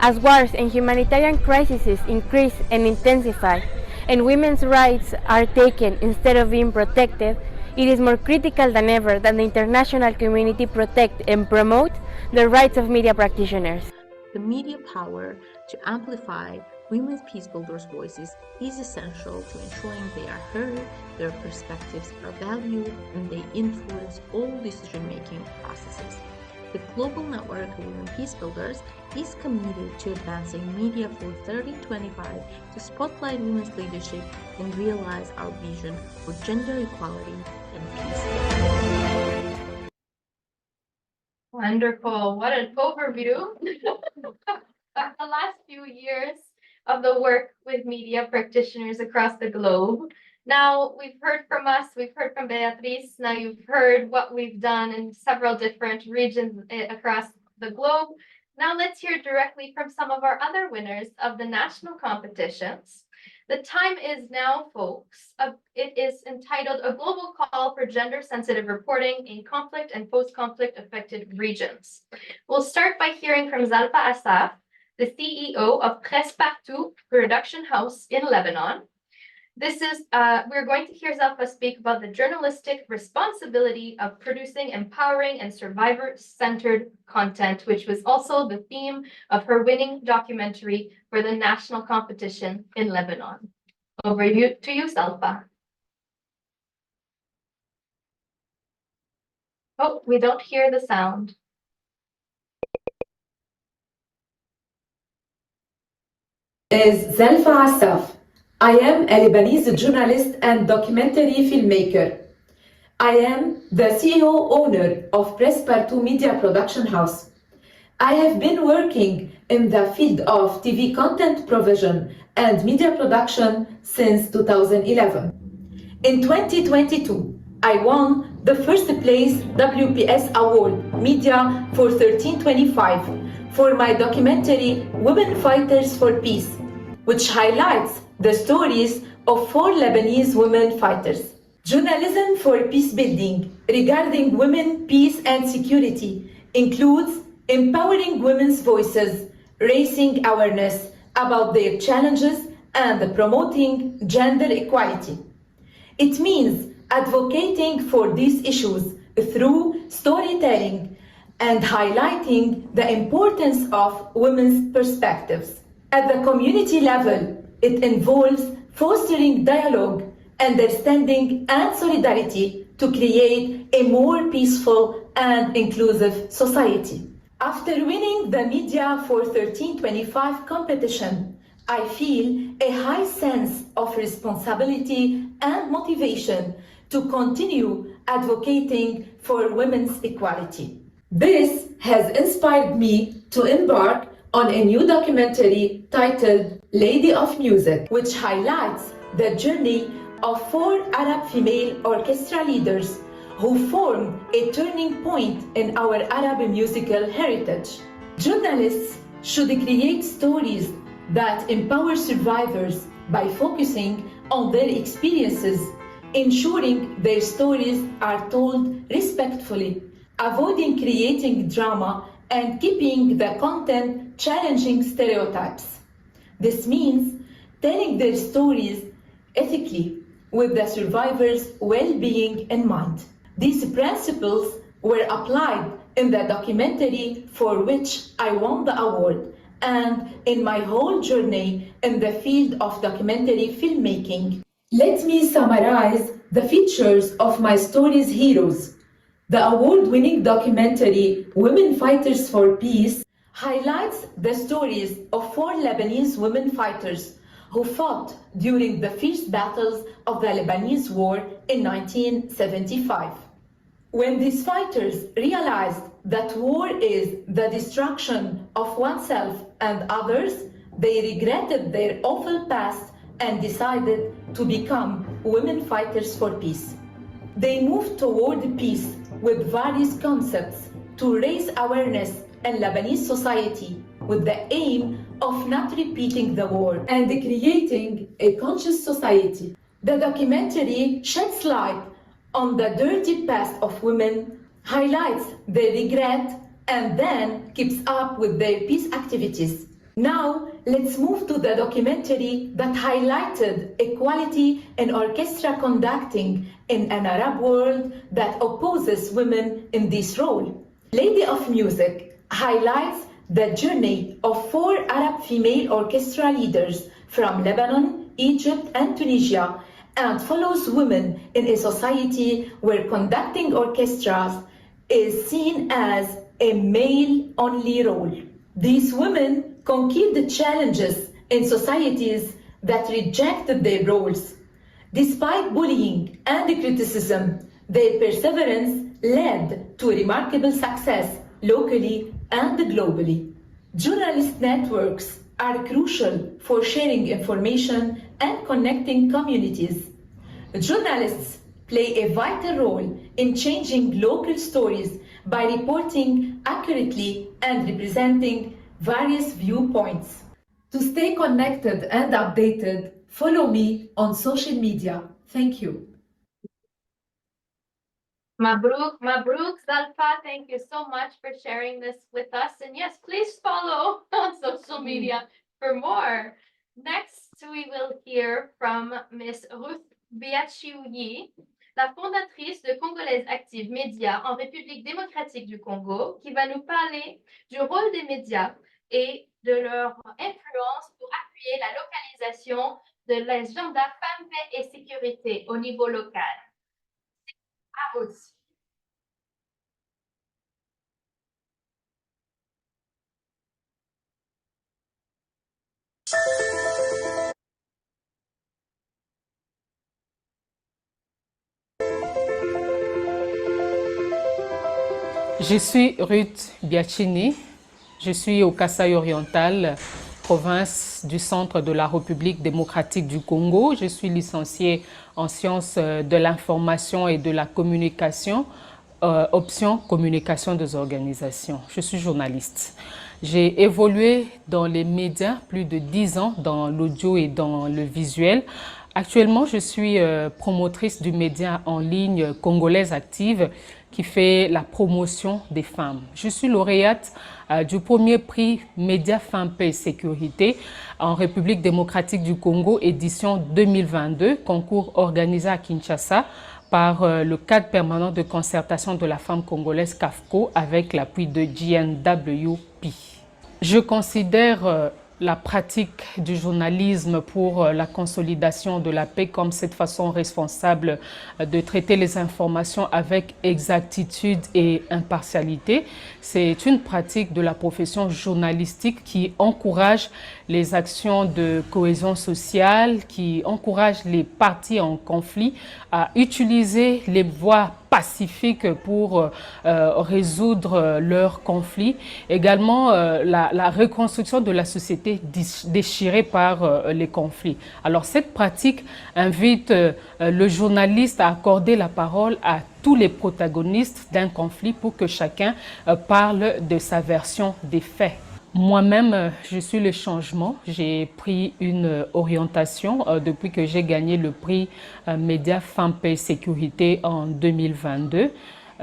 As wars and humanitarian crises increase and intensify, and women's rights are taken instead of being protected, it is more critical than ever that the international community protect and promote the rights of media practitioners. The media power to amplify women's peace builders' voices is essential to ensuring they are heard, their perspectives are valued, and they influence all decision-making processes. The Global Network of Women Peace Builders is committed to advancing Media for 3025 to spotlight women's leadership and realize our vision for gender equality and peace. Wonderful. What an overview. The last few years of the work with media practitioners across the globe. Now, we've heard from us, we've heard from Beatriz. Now you've heard what we've done in several different regions across the globe. Now let's hear directly from some of our other winners of the national competitions. The time is now, folks. It is entitled A Global Call for Gender-Sensitive Reporting in Conflict and Post-Conflict Affected Regions. We'll start by hearing from Zalfa Assaf, the CEO of Partout production house in Lebanon. We're going to hear Zalfa speak about the journalistic responsibility of producing empowering and survivor-centered content, which was also the theme of her winning documentary for the national competition in Lebanon. Over to you, Zalfa. Oh, we don't hear the sound. Is Zalfa Assaf. I am a Lebanese journalist and documentary filmmaker. I am the CEO owner of Partout Media Production House. I have been working in the field of TV content provision and media production since 2011. In 2022, I won the first place WPS Award Media for 1325 for my documentary Women Fighters for Peace, which highlights the stories of 4 Lebanese women fighters. Journalism for peacebuilding regarding women, peace, and security includes empowering women's voices, raising awareness about their challenges, and promoting gender equality. It means advocating for these issues through storytelling and highlighting the importance of women's perspectives. At the community level, it involves fostering dialogue, understanding, and solidarity to create a more peaceful and inclusive society. After winning the Media for 1325 competition, I feel a high sense of responsibility and motivation to continue advocating for women's equality. This has inspired me to embark on a new documentary titled Lady of Music, which highlights the journey of 4 Arab female orchestra leaders who formed a turning point in our Arab musical heritage. Journalists should create stories that empower survivors by focusing on their experiences, ensuring their stories are told respectfully, avoiding creating drama, and keeping the content challenging stereotypes. This means telling their stories ethically with the survivors' well-being in mind. These principles were applied in the documentary for which I won the award, and in my whole journey in the field of documentary filmmaking. Let me summarize the features of my story's heroes. The award-winning documentary Women Fighters for Peace highlights the stories of 4 Lebanese women fighters who fought during the fierce battles of the Lebanese War in 1975. When these fighters realized that war is the destruction of oneself and others, they regretted their awful past and decided to become women fighters for peace. They moved toward peace with various concepts to raise awareness in Lebanese society with the aim of not repeating the war and creating a conscious society. The documentary sheds light on the dirty past of women, highlights their regret, and then keeps up with their peace activities. Now, let's move to the documentary that highlighted equality in orchestra conducting in an Arab world that opposes women in this role. Lady of Music highlights the journey of 4 Arab female orchestra leaders from Lebanon, Egypt, and Tunisia, and follows women in a society where conducting orchestras is seen as a male-only role. These women conquered the challenges in societies that rejected their roles. Despite bullying and criticism, their perseverance led to remarkable success locally and globally. Journalist networks are crucial for sharing information and connecting communities. Journalists play a vital role in changing local stories by reporting accurately and representing various viewpoints. To stay connected and updated, follow me on social media. Thank you. Mabruk, Mabruk, Zalfa, thank you so much for sharing this with us. And yes, please follow on social media for more. Next, we will hear from Ms. Ruth Biachiouyi, la fondatrice de Congolaises Actives Médias en République démocratique du Congo, qui va nous parler du rôle des médias et de leur influence pour appuyer la localisation de l'agenda femmes, paix et sécurité au niveau local. À vous. Je suis Ruth Biachini, je suis au Kasaï oriental, province du centre de la République démocratique du Congo. Je suis licenciée en sciences de l'information et de la communication, option communication des organisations. Je suis journaliste. J'ai évolué dans les médias plus de 10 ans, dans l'audio et dans le visuel, Actuellement, je suis promotrice du média en ligne Congolaises Actives qui fait la promotion des femmes. Je suis lauréate du premier prix Média Femmes, Paix et Sécurité en République démocratique du Congo, édition 2022, concours organisé à Kinshasa par le cadre permanent de concertation de la femme congolaise CAFCO avec l'appui de GNWP. Je considère la pratique du journalisme pour la consolidation de la paix comme cette façon responsable de traiter les informations avec exactitude et impartialité. C'est une pratique de la profession journalistique qui encourage les actions de cohésion sociale, qui encourage les parties en conflit à utiliser les voies pacifiques pour résoudre leurs conflits. Également, la reconstruction de la société déchirée par les conflits. Alors, cette pratique invite le journaliste à accorder la parole à tous les protagonistes d'un conflit pour que chacun parle de sa version des faits. Moi-même, je suis le changement. J'ai pris une orientation depuis que j'ai gagné le prix Média Femmes, Paix et Sécurité en 2022.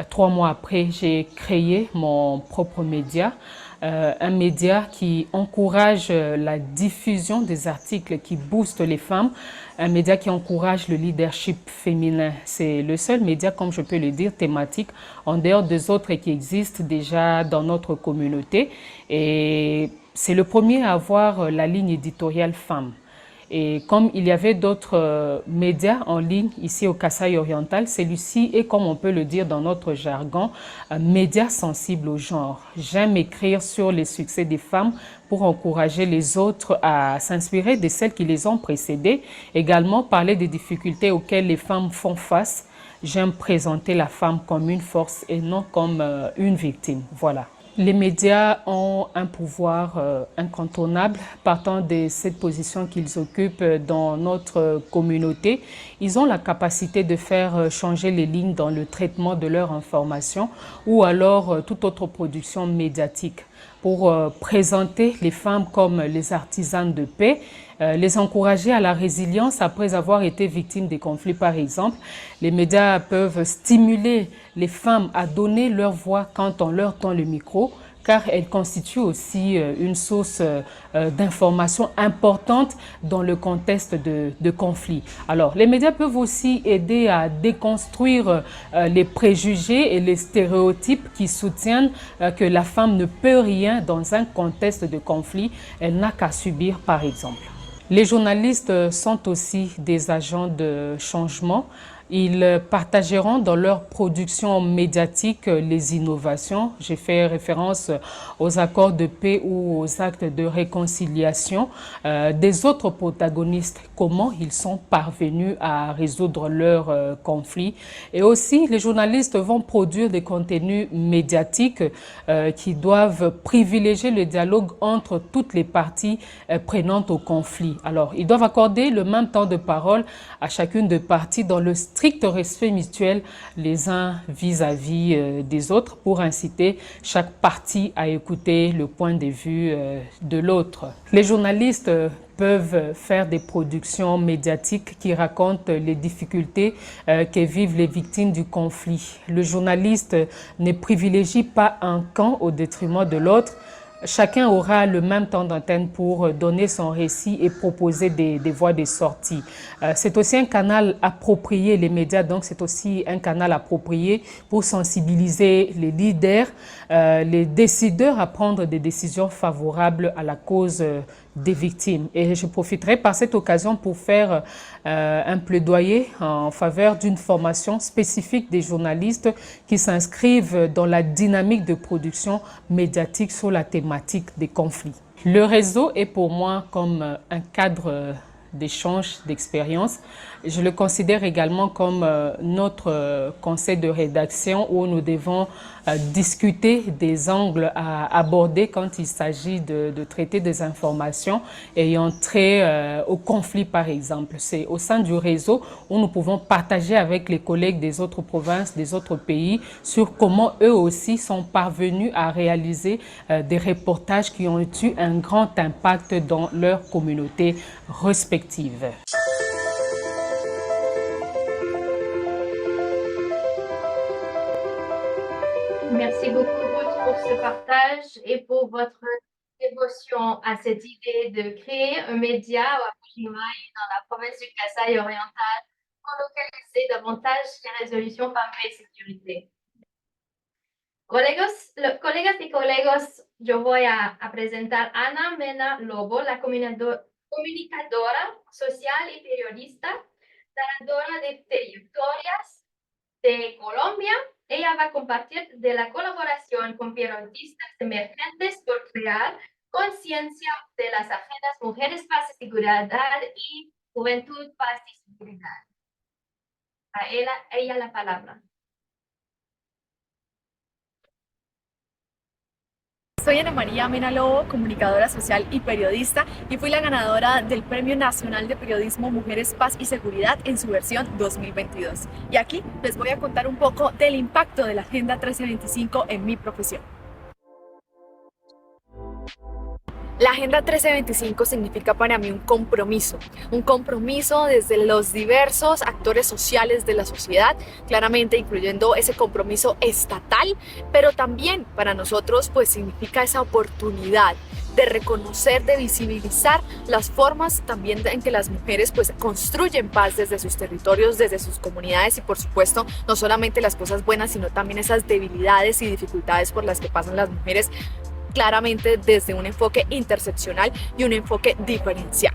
3 mois après, j'ai créé mon propre média, un média qui encourage la diffusion des articles qui boostent les femmes, un média qui encourage le leadership féminin. C'est le seul média, comme je peux le dire, thématique, en dehors des autres qui existent déjà dans notre communauté. Et c'est le premier à avoir la ligne éditoriale femmes. Et comme il y avait d'autres médias en ligne ici au Kasaï oriental, celui-ci est, comme on peut le dire dans notre jargon, un média sensible au genre. J'aime écrire sur les succès des femmes pour encourager les autres à s'inspirer de celles qui les ont précédées. Également parler des difficultés auxquelles les femmes font face. J'aime présenter la femme comme une force et non comme une victime. Voilà. Les médias ont un pouvoir incontournable partant de cette position qu'ils occupent dans notre communauté. Ils ont la capacité de faire changer les lignes dans le traitement de leur information ou alors toute autre production médiatique pour présenter les femmes comme les artisanes de paix, les encourager à la résilience après avoir été victimes des conflits par exemple. Les médias peuvent stimuler les femmes à donner leur voix quand on leur tend le micro, car elles constituent aussi une source d'information importante dans le contexte de conflit. Alors, les médias peuvent aussi aider à déconstruire les préjugés et les stéréotypes qui soutiennent que la femme ne peut rien dans un contexte de conflit, elle n'a qu'à subir par exemple. Les journalistes sont aussi des agents de changement. Ils partageront dans leur production médiatique les innovations. J'ai fait référence aux accords de paix ou aux actes de réconciliation des autres protagonistes, comment ils sont parvenus à résoudre leurs conflits. Et aussi, les journalistes vont produire des contenus médiatiques qui doivent privilégier le dialogue entre toutes les parties prenantes au conflit. Alors, ils doivent accorder le même temps de parole à chacune des parties dans le strict respect mutuel les uns vis-à-vis des autres pour inciter chaque partie à écouter le point de vue de l'autre. Les journalistes peuvent faire des productions médiatiques qui racontent les difficultés que vivent les victimes du conflit. Le journaliste ne privilégie pas un camp au détriment de l'autre. Chacun aura le même temps d'antenne pour donner son récit et proposer des voies de sortie. C'est aussi un canal approprié, les médias, donc c'est aussi un canal approprié pour sensibiliser les leaders, les décideurs à prendre des décisions favorables à la cause des victimes. Et je profiterai par cette occasion pour faire un plaidoyer en faveur d'une formation spécifique des journalistes qui s'inscrivent dans la dynamique de production médiatique sur la thématique des conflits. Le réseau est pour moi comme un cadre d'échange, d'expérience. Je le considère également comme notre conseil de rédaction où nous devons discuter des angles à aborder quand il s'agit de traiter des informations ayant trait au conflit par exemple. C'est au sein du réseau où nous pouvons partager avec les collègues des autres provinces, des autres pays sur comment eux aussi sont parvenus à réaliser des reportages qui ont eu un grand impact dans leur communauté respective. ce partage et pour votre dévotion à cette idée de créer un média à Bujimaï dans la province du Kasaï oriental pour localiser davantage les résolutions par paix et sécurité. Colegas y colegas, yo voy a presentar a Ana Mena Lobo, la comunicadora social y periodista, narradora de trayectorias de Colombia. Ella va a compartir de la colaboración con periodistas emergentes por crear conciencia de las agendas Mujeres, Paz y Seguridad y Juventud, Paz y Seguridad. A ella la palabra. Soy Ana María Mena Lobo, comunicadora social y periodista, y fui la ganadora del Premio Nacional de Periodismo Mujeres, Paz y Seguridad en su versión 2022. Y aquí les voy a contar un poco del impacto de la Agenda 1325 en mi profesión. La Agenda 1325 significa para mí un compromiso desde los diversos actores sociales de la sociedad, claramente incluyendo ese compromiso estatal, pero también para nosotros pues significa esa oportunidad de reconocer, de visibilizar las formas también en que las mujeres pues construyen paz desde sus territorios, desde sus comunidades y por supuesto no solamente las cosas buenas sino también esas debilidades y dificultades por las que pasan las mujeres, claramente desde un enfoque interseccional y un enfoque diferencial.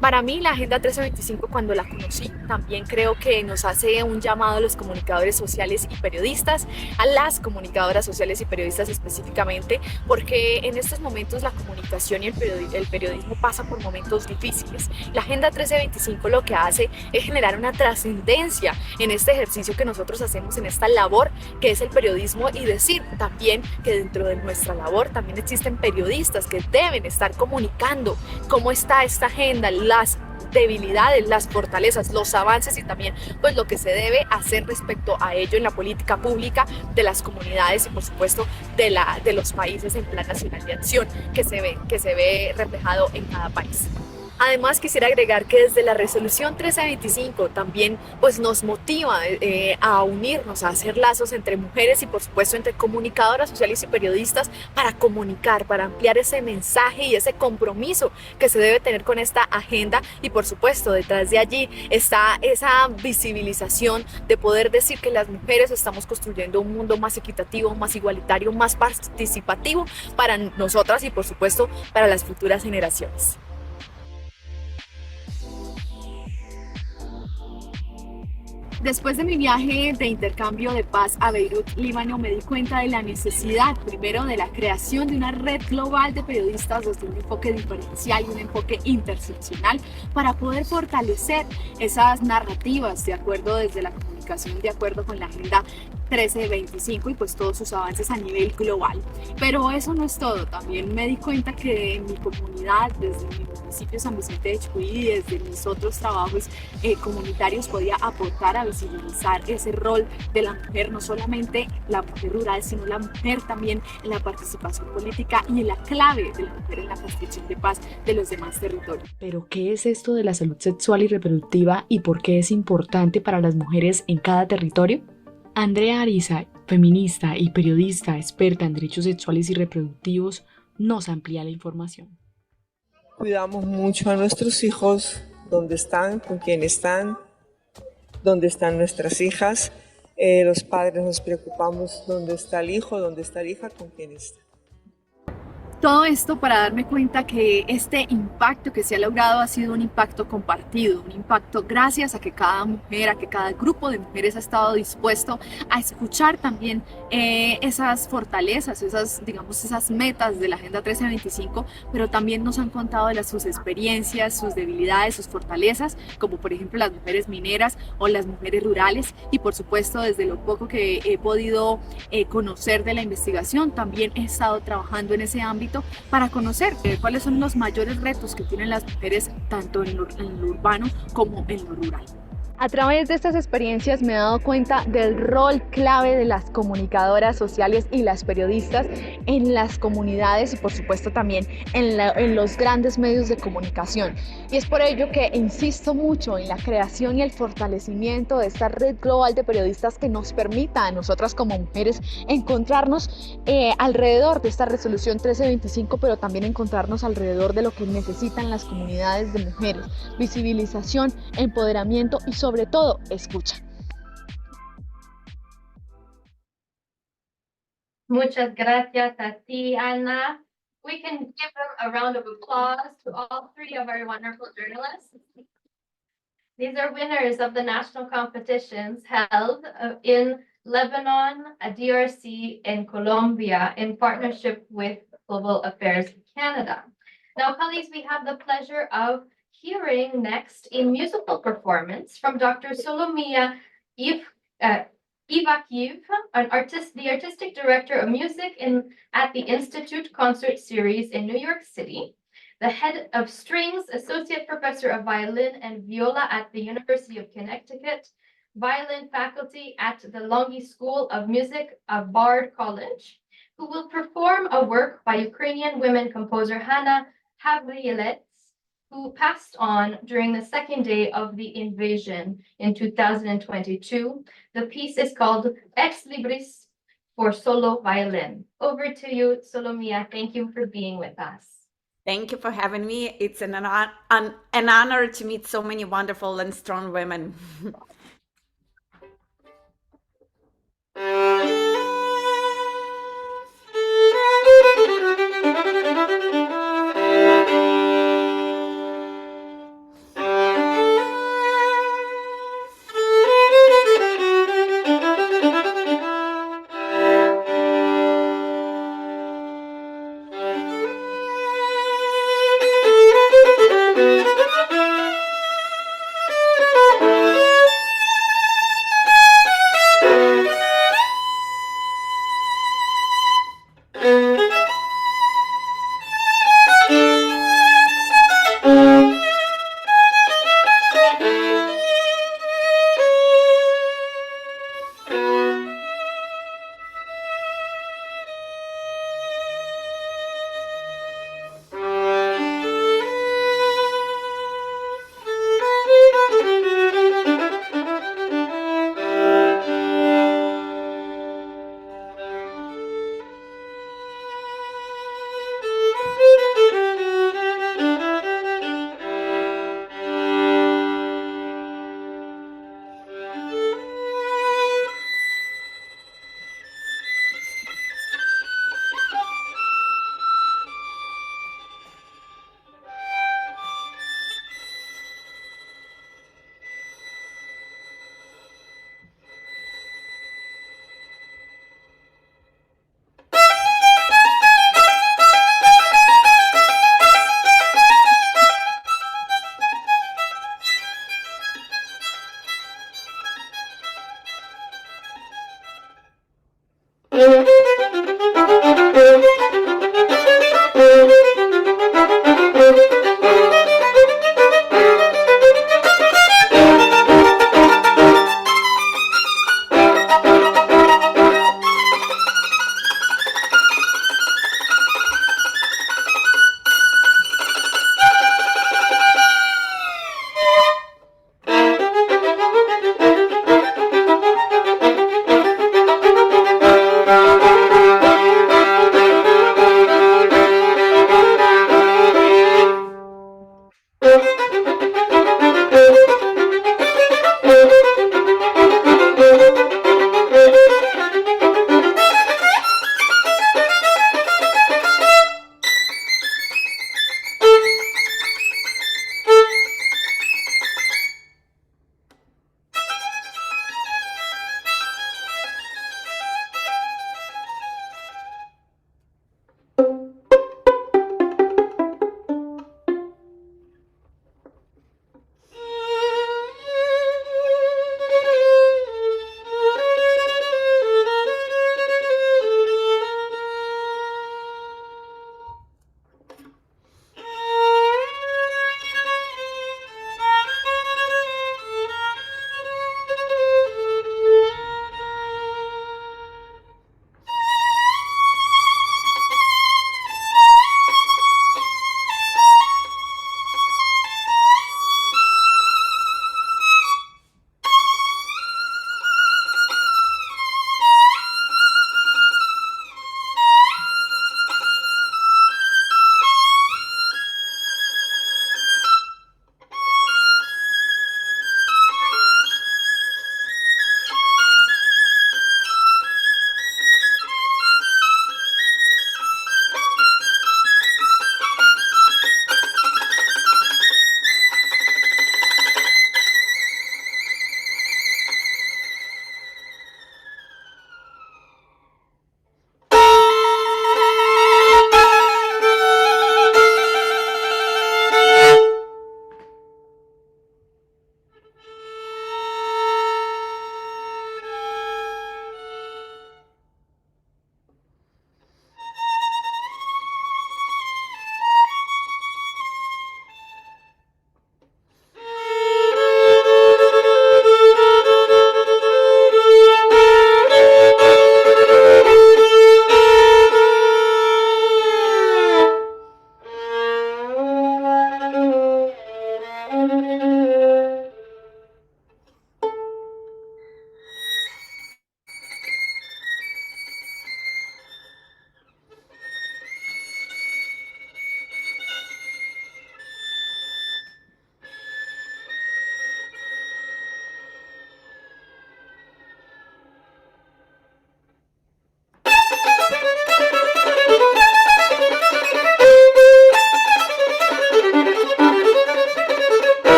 Para mí la Agenda 1325 cuando la conocí también creo que nos hace un llamado a los comunicadores sociales y periodistas, a las comunicadoras sociales y periodistas específicamente, porque en estos momentos la comunicación y el periodismo pasa por momentos difíciles. La Agenda 1325 lo que hace es generar una trascendencia en este ejercicio que nosotros hacemos en esta labor que es el periodismo y decir también que dentro de nuestra labor también existen periodistas que deben estar comunicando cómo está esta agenda, las debilidades, las fortalezas, los avances y también pues lo que se debe hacer respecto a ello en la política pública de las comunidades y por supuesto de los países en plan nacional de acción que se ve reflejado en cada país. Además quisiera agregar que desde la resolución 1325 también pues nos motiva a unirnos, a hacer lazos entre mujeres y por supuesto entre comunicadoras sociales y periodistas para comunicar, para ampliar ese mensaje y ese compromiso que se debe tener con esta agenda y por supuesto detrás de allí está esa visibilización de poder decir que las mujeres estamos construyendo un mundo más equitativo, más igualitario, más participativo para nosotras y por supuesto para las futuras generaciones. Después de mi viaje de intercambio de paz a Beirut, Líbano, me di cuenta de la necesidad, primero, de la creación de una red global de periodistas desde un enfoque diferencial y un enfoque interseccional para poder fortalecer esas narrativas de acuerdo desde la comunicación, de acuerdo con la Agenda 1325 y pues todos sus avances a nivel global. Pero eso no es todo, también me di cuenta que en mi comunidad, desde mi municipio San Vicente de Chucuí y desde mis otros trabajos comunitarios podía aportar a visibilizar ese rol de la mujer, no solamente la mujer rural, sino la mujer también en la participación política y en la clave de la mujer en la construcción de paz de los demás territorios. Pero ¿qué es esto de la salud sexual y reproductiva y por qué es importante para las mujeres en cada territorio? Andrea Ariza, feminista y periodista experta en derechos sexuales y reproductivos, nos amplía la información. Cuidamos mucho a nuestros hijos, dónde están, con quién están, dónde están nuestras hijas. Los padres nos preocupamos dónde está el hijo, dónde está la hija, con quién está. Todo esto para darme cuenta que este impacto que se ha logrado ha sido un impacto compartido, un impacto gracias a que cada mujer, a que cada grupo de mujeres ha estado dispuesto a escuchar también esas fortalezas, esas metas de la Agenda 1325, pero también nos han contado de sus experiencias, sus debilidades, sus fortalezas, como por ejemplo las mujeres mineras o las mujeres rurales y por supuesto desde lo poco que he podido conocer de la investigación, también he estado trabajando en ese ámbito para conocer cuáles son los mayores retos que tienen las mujeres tanto en lo urbano como en lo rural. A través de estas experiencias me he dado cuenta del rol clave de las comunicadoras sociales y las periodistas en las comunidades y por supuesto también en los grandes medios de comunicación. Y es por ello que insisto mucho en la creación y el fortalecimiento de esta red global de periodistas que nos permita a nosotras como mujeres encontrarnos alrededor de esta resolución 1325, pero también encontrarnos alrededor de lo que necesitan las comunidades de mujeres: visibilización, empoderamiento y sobre todo, escucha. Muchas gracias a ti, Ana. We can give them a round of applause to all three of our wonderful journalists. These are winners of the national competitions held in Lebanon, DRC, and Colombia in partnership with Global Affairs Canada. Now, colleagues, we have the pleasure of hearing next a musical performance from Dr. Solomia Ivakiev, the artistic director of music at the Institute Concert Series in New York City, the head of strings, associate professor of violin and viola at the University of Connecticut, violin faculty at the Longy School of Music of Bard College, who will perform a work by Ukrainian women composer Hanna Havrielets, who passed on during the second day of the invasion in 2022. The piece is called Ex Libris for solo violin. Over to you, Solomia. Thank you for being with us. Thank you for having me. It's an honor to meet so many wonderful and strong women.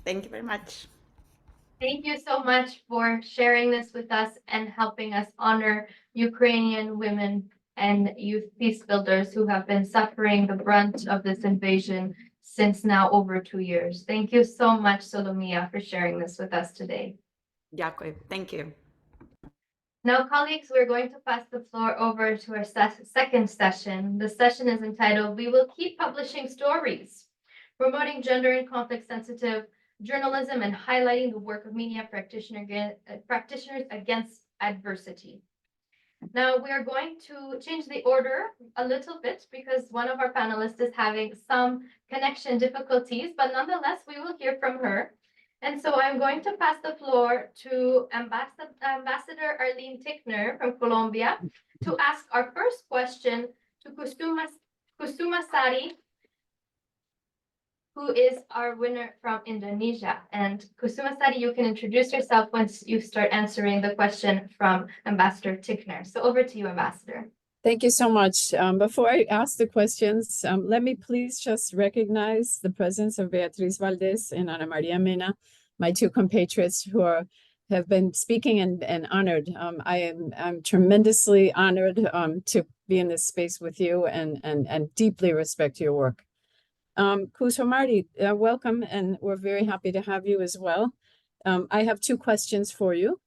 Thank you very much. Thank you so much for sharing this with us and helping us honor Ukrainian women and youth peace builders who have been suffering the brunt of this invasion since now over 2 years. Thank you so much, Solomia, for sharing this with us today. Дякую. Thank you. Now, colleagues, we're going to pass the floor over to our second session. The session is entitled, We Will Keep Publishing Stories, Promoting Gender and Conflict-Sensitive Journalism and Highlighting the Work of Media Practitioners Against Adversity. Now, we are going to change the order a little bit because one of our panelists is having some connection difficulties, but nonetheless, we will hear from her. And so I'm going to pass the floor to Ambassador Arlene Tickner from Colombia to ask our first question to Kusuma Sari, who is our winner from Indonesia. And Kusuma Sari, you can introduce yourself once you start answering the question from Ambassador Tickner. So over to you, Ambassador. Thank you so much. Before I ask the questions, let me please just recognize the presence of Beatriz Valdez and Ana Maria Mena, my two compatriots who have been speaking and honored. I'm tremendously honored to be in this space with you and deeply respect your work. Kusumari, welcome, and we're very happy to have you as well. I have two questions for you.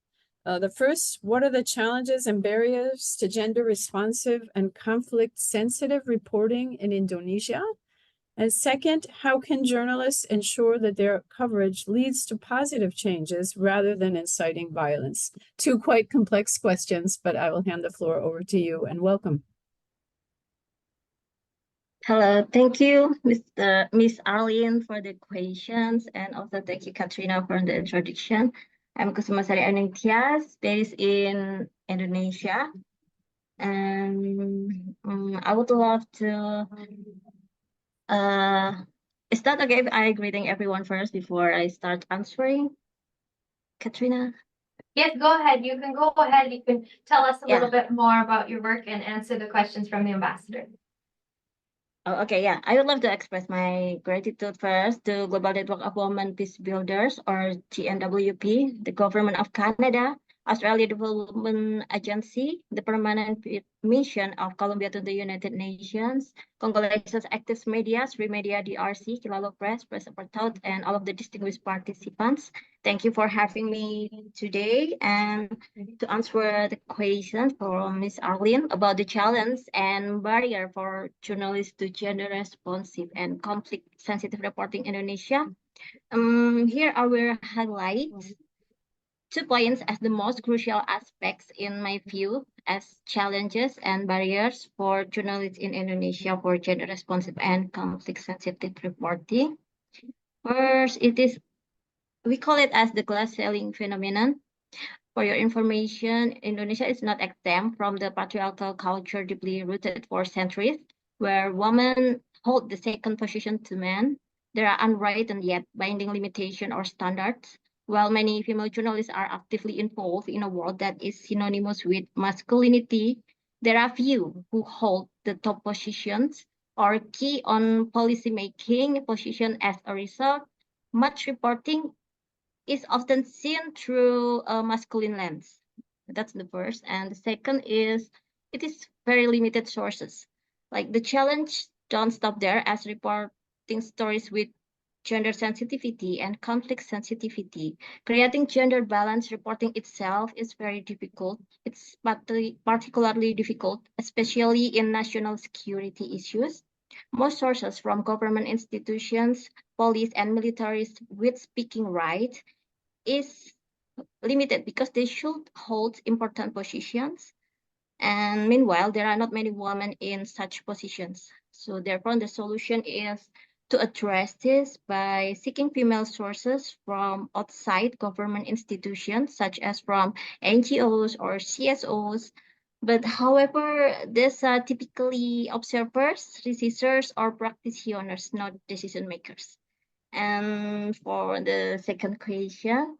The first, what are the challenges and barriers to gender responsive and conflict sensitive reporting in Indonesia? And second, how can journalists ensure that their coverage leads to positive changes rather than inciting violence? Two quite complex questions, but I will hand the floor over to you and welcome. Hello, thank you, Miss Arlene, for the questions, and also thank you, Katrina, for the introduction. I'm Kusuma Sari Aningtyas, based in Indonesia, and I would love to. Is that okay if I greeting everyone first before I start answering, Katrina? Yes, go ahead. You can go ahead. You can tell us a little bit more about your work and answer the questions from the ambassador. Oh, okay, yeah. I would love to express my gratitude first to Global Network of Women Peacebuilders, or GNWP, the Government of Canada, Australian Development Agency, the Permanent Mission of Colombia to the United Nations, Congolaises Actives Médias, Media RDC, Kilalo Press, Partout, and all of the distinguished participants. Thank you for having me today and to answer the question from Ms. Arlene about the challenge and barrier for journalists to gender responsive and conflict sensitive reporting in Indonesia. Here I will highlight 2 points as the most crucial aspects in my view as challenges and barriers for journalists in Indonesia for gender responsive and conflict sensitive reporting. First, we call it as the glass ceiling phenomenon. For your information, Indonesia is not exempt from the patriarchal culture deeply rooted for centuries, where women hold the second position to men. There are unwritten yet binding limitations or standards. While many female journalists are actively involved in a world that is synonymous with masculinity, there are few who hold the top positions or key on policy-making position. As a result, much reporting is often seen through a masculine lens. That's the first. And the second is, it is very limited sources. Like the challenge don't stop there, as reporting stories with gender sensitivity and conflict sensitivity. Creating gender balance reporting itself is very difficult. It's particularly difficult, especially in national security issues. Most sources from government institutions, police and militaries with speaking rights is limited because they should hold important positions. And meanwhile, there are not many women in such positions. So therefore, the solution is to address this by seeking female sources from outside government institutions, such as from NGOs or CSOs. But however, these are typically observers, researchers, or practitioners, not decision makers. And for the second question,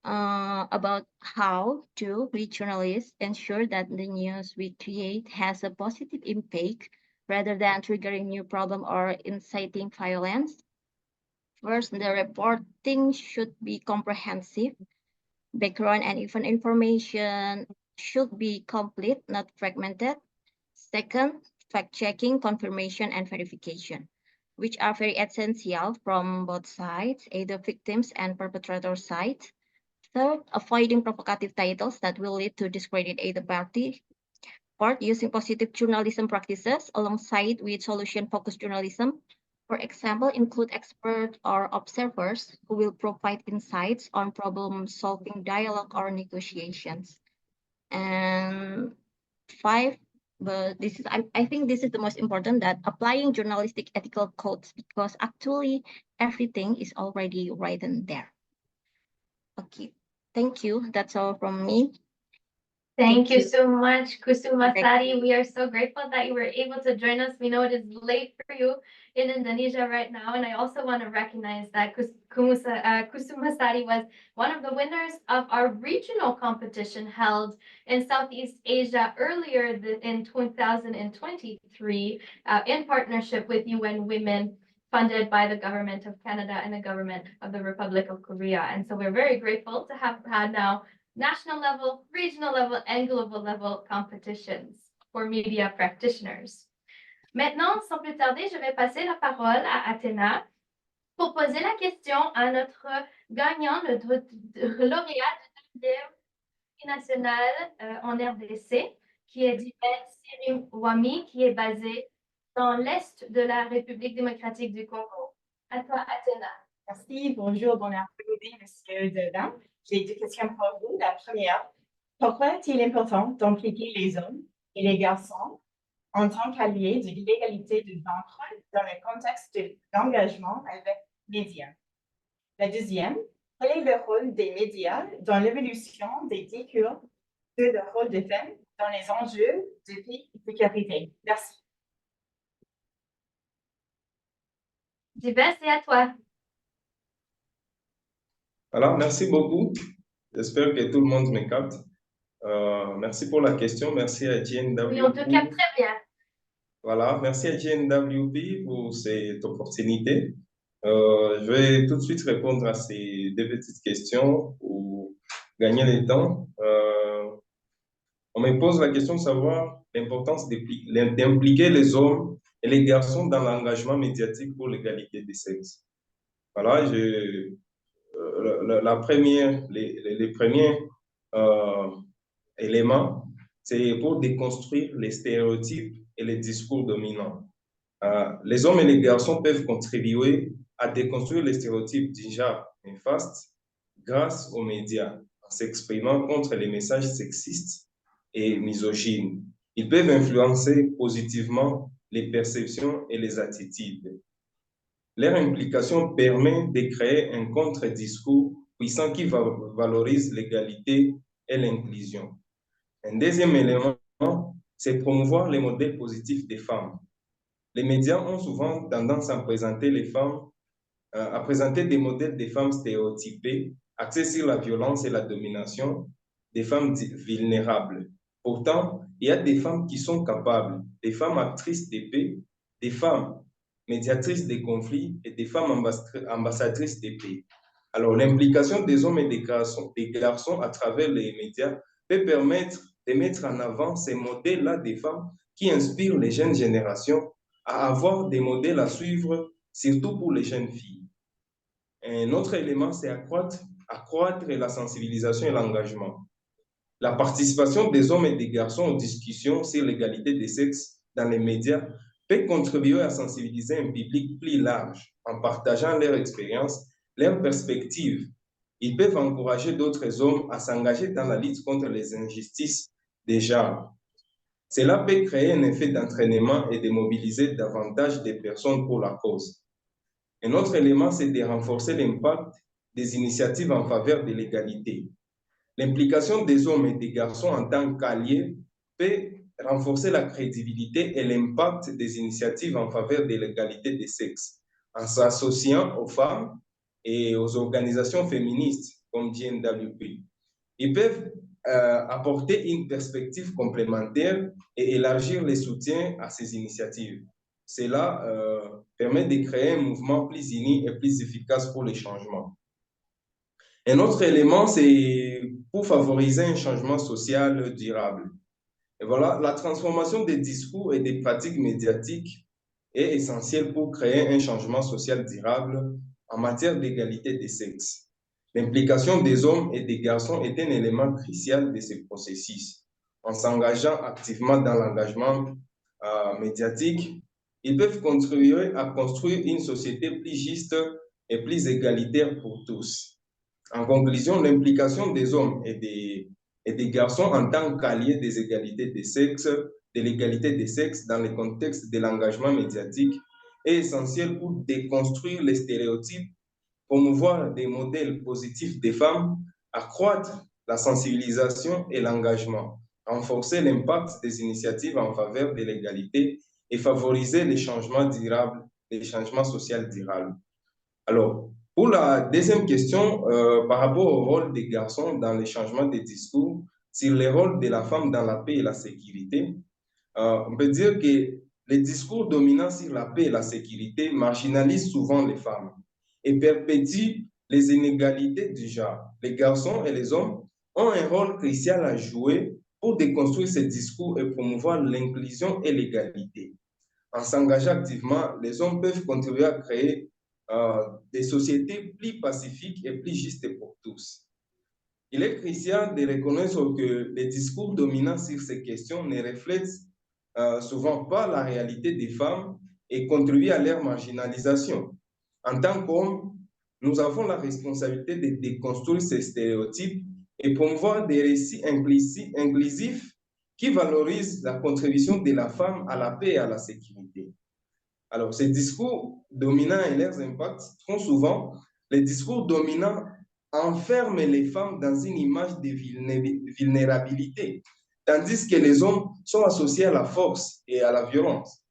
about how do we journalists ensure that the news we create has a positive impact rather than triggering new problem or inciting violence. First, the reporting should be comprehensive. Background and event information should be complete, not fragmented. Second, fact-checking, confirmation, and verification, which are very essential from both sides, either victims and perpetrator sides. Third, avoiding provocative titles that will lead to discredit either party. Fourth, using positive journalism practices alongside with solution-focused journalism. For example, include experts or observers who will provide insights on problem-solving dialogue or negotiations. And five, but this is I think this is the most important, that applying journalistic ethical codes, because actually everything is already written there. Okay, thank you. That's all from me. Thank you so much, Kusuma Sari. We are so grateful that you were able to join us. We know it is late for you in Indonesia right now. And I also want to recognize that Kusuma Sari was one of the winners of our regional competition held in Southeast Asia earlier in 2023 in partnership with UN Women, funded by the Government of Canada and the Government of the Republic of Korea. And so we're very grateful to have had now national level, regional level, and global level competitions for media practitioners. Maintenant, sans plus tarder, je vais passer la parole à Athéna pour poser la question à notre gagnant, notre lauréat du deuxième prix national en RDC, qui est Dibet Sirimwami, qui est basé dans l'est de la République démocratique du Congo. À toi, Athéna. Merci, bonjour, bon après-midi, messieurs et dames. J'ai deux questions pour vous. La première, pourquoi est-il important d'impliquer les hommes et les garçons en tant qu'alliés de l'égalité de genre dans le contexte de l'engagement avec les médias? La deuxième, quel est le rôle des médias dans l'évolution des discours de le rôle des femmes dans les enjeux de paix et de sécurité? Merci. Dibet, c'est à toi. Alors, merci beaucoup. J'espère que tout le monde me capte. Merci pour la question. Merci à GNWP. Oui, on te capte très bien. Voilà, merci à GNWP pour cette opportunité. Je vais tout de suite répondre à ces deux petites questions pour gagner le temps. On me pose la question de savoir l'importance d'impliquer les hommes et les garçons dans l'engagement médiatique pour l'égalité des sexes. Voilà, les premiers éléments, c'est pour déconstruire les stéréotypes et les discours dominants. Les hommes et les garçons peuvent contribuer à déconstruire les stéréotypes déjà néfastes grâce aux médias, en s'exprimant contre les messages sexistes et misogynes. Ils peuvent influencer positivement les perceptions et les attitudes. Leur implication permet de créer un contre-discours puissant qui valorise l'égalité et l'inclusion. Un deuxième élément, c'est promouvoir les modèles positifs des femmes. Les médias ont souvent tendance à présenter les femmes, à présenter des modèles de femmes stéréotypées, axés sur la violence et la domination, des femmes vulnérables. Pourtant, il y a des femmes qui sont capables, des femmes actrices de paix, des femmes médiatrices des conflits et des femmes ambassadrices de paix. Alors, l'implication des hommes et des garçons à travers les médias peut permettre de mettre en avant ces modèles-là des femmes qui inspirent les jeunes générations à avoir des modèles à suivre, surtout pour les jeunes filles. Un autre élément, c'est accroître la sensibilisation et l'engagement. La participation des hommes et des garçons aux discussions sur l'égalité des sexes dans les médias peut contribuer à sensibiliser un public plus large en partageant leur expérience, leurs perspectives. Ils peuvent encourager d'autres hommes à s'engager dans la lutte contre les injustices des genres. Cela peut créer un effet d'entraînement et de mobiliser davantage de personnes pour la cause. Un autre élément, c'est de renforcer l'impact des initiatives en faveur de l'égalité. L'implication des hommes et des garçons en tant qu'alliés peut renforcer la crédibilité et l'impact des initiatives en faveur de l'égalité des sexes, en s'associant aux femmes et aux organisations féministes comme GNWP. Ils peuvent apporter une perspective complémentaire et élargir les soutiens à ces initiatives. Cela permet de créer un mouvement plus uni et plus efficace pour les changements. Un autre élément, c'est pour favoriser un changement social durable. Et voilà, la transformation des discours et des pratiques médiatiques est essentielle pour créer un changement social durable en matière d'égalité des sexes. L'implication des hommes et des garçons est un élément crucial de ce processus. En s'engageant activement dans l'engagement médiatique, ils peuvent contribuer à construire une société plus juste et plus égalitaire pour tous. En conclusion, l'implication des hommes et des garçons en tant qu'alliés des égalités des sexes, de l'égalité des sexes dans le contexte de l'engagement médiatique est essentielle pour déconstruire les stéréotypes, promouvoir des modèles positifs des femmes, accroître la sensibilisation et l'engagement, renforcer l'impact des initiatives en faveur de l'égalité et favoriser les changements durables, les changements sociaux durables. Alors, pour la deuxième question, par rapport au rôle des garçons dans les changements des discours, sur le rôle de la femme dans la paix et la sécurité, on peut dire que les discours dominants sur la paix et la sécurité marginalisent souvent les femmes et perpétuent les inégalités du genre. Les garçons et les hommes ont un rôle crucial à jouer pour déconstruire ces discours et promouvoir l'inclusion et l'égalité. En s'engageant activement, les hommes peuvent contribuer à créer des sociétés plus pacifiques et plus justes pour tous. Il est crucial de reconnaître que les discours dominants sur ces questions ne reflètent souvent pas la réalité des femmes et contribuent à leur marginalisation. En tant qu'hommes, nous avons la responsabilité de déconstruire ces stéréotypes et promouvoir des récits inclusifs qui valorisent la contribution de la femme à la paix et à la sécurité. Alors, ces discours dominants et leurs impacts, trop souvent, les discours dominants enferment les femmes dans une image de vulnérabilité, tandis que les hommes sont associés à la force et à la violence.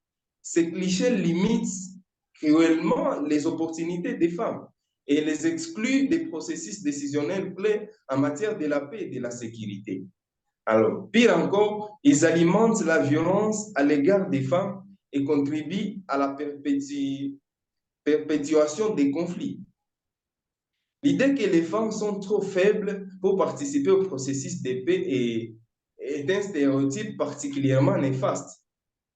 Ces clichés limitent cruellement les opportunités des femmes et les excluent des processus décisionnels clés en matière de la paix et de la sécurité. Alors, pire encore, ils alimentent la violence à l'égard des femmes et contribuent à la perpétuation des conflits. L'idée que les femmes sont trop faibles pour participer au processus de paix est un stéréotype particulièrement néfaste.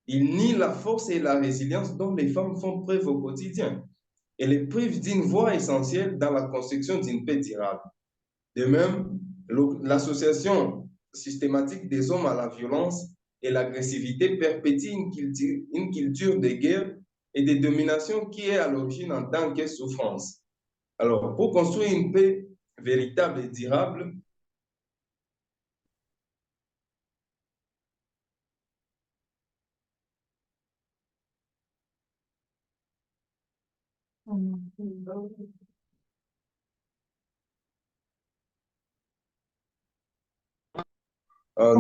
Il nie la force et la résilience dont les femmes font preuve au quotidien et les prive d'une voix essentielle dans la construction d'une paix durable. De même, l'association systématique des hommes à la violence et l'agressivité perpétue une culture de guerre et de domination qui est à l'origine en tant que souffrance. Alors, pour construire une paix véritable et durable,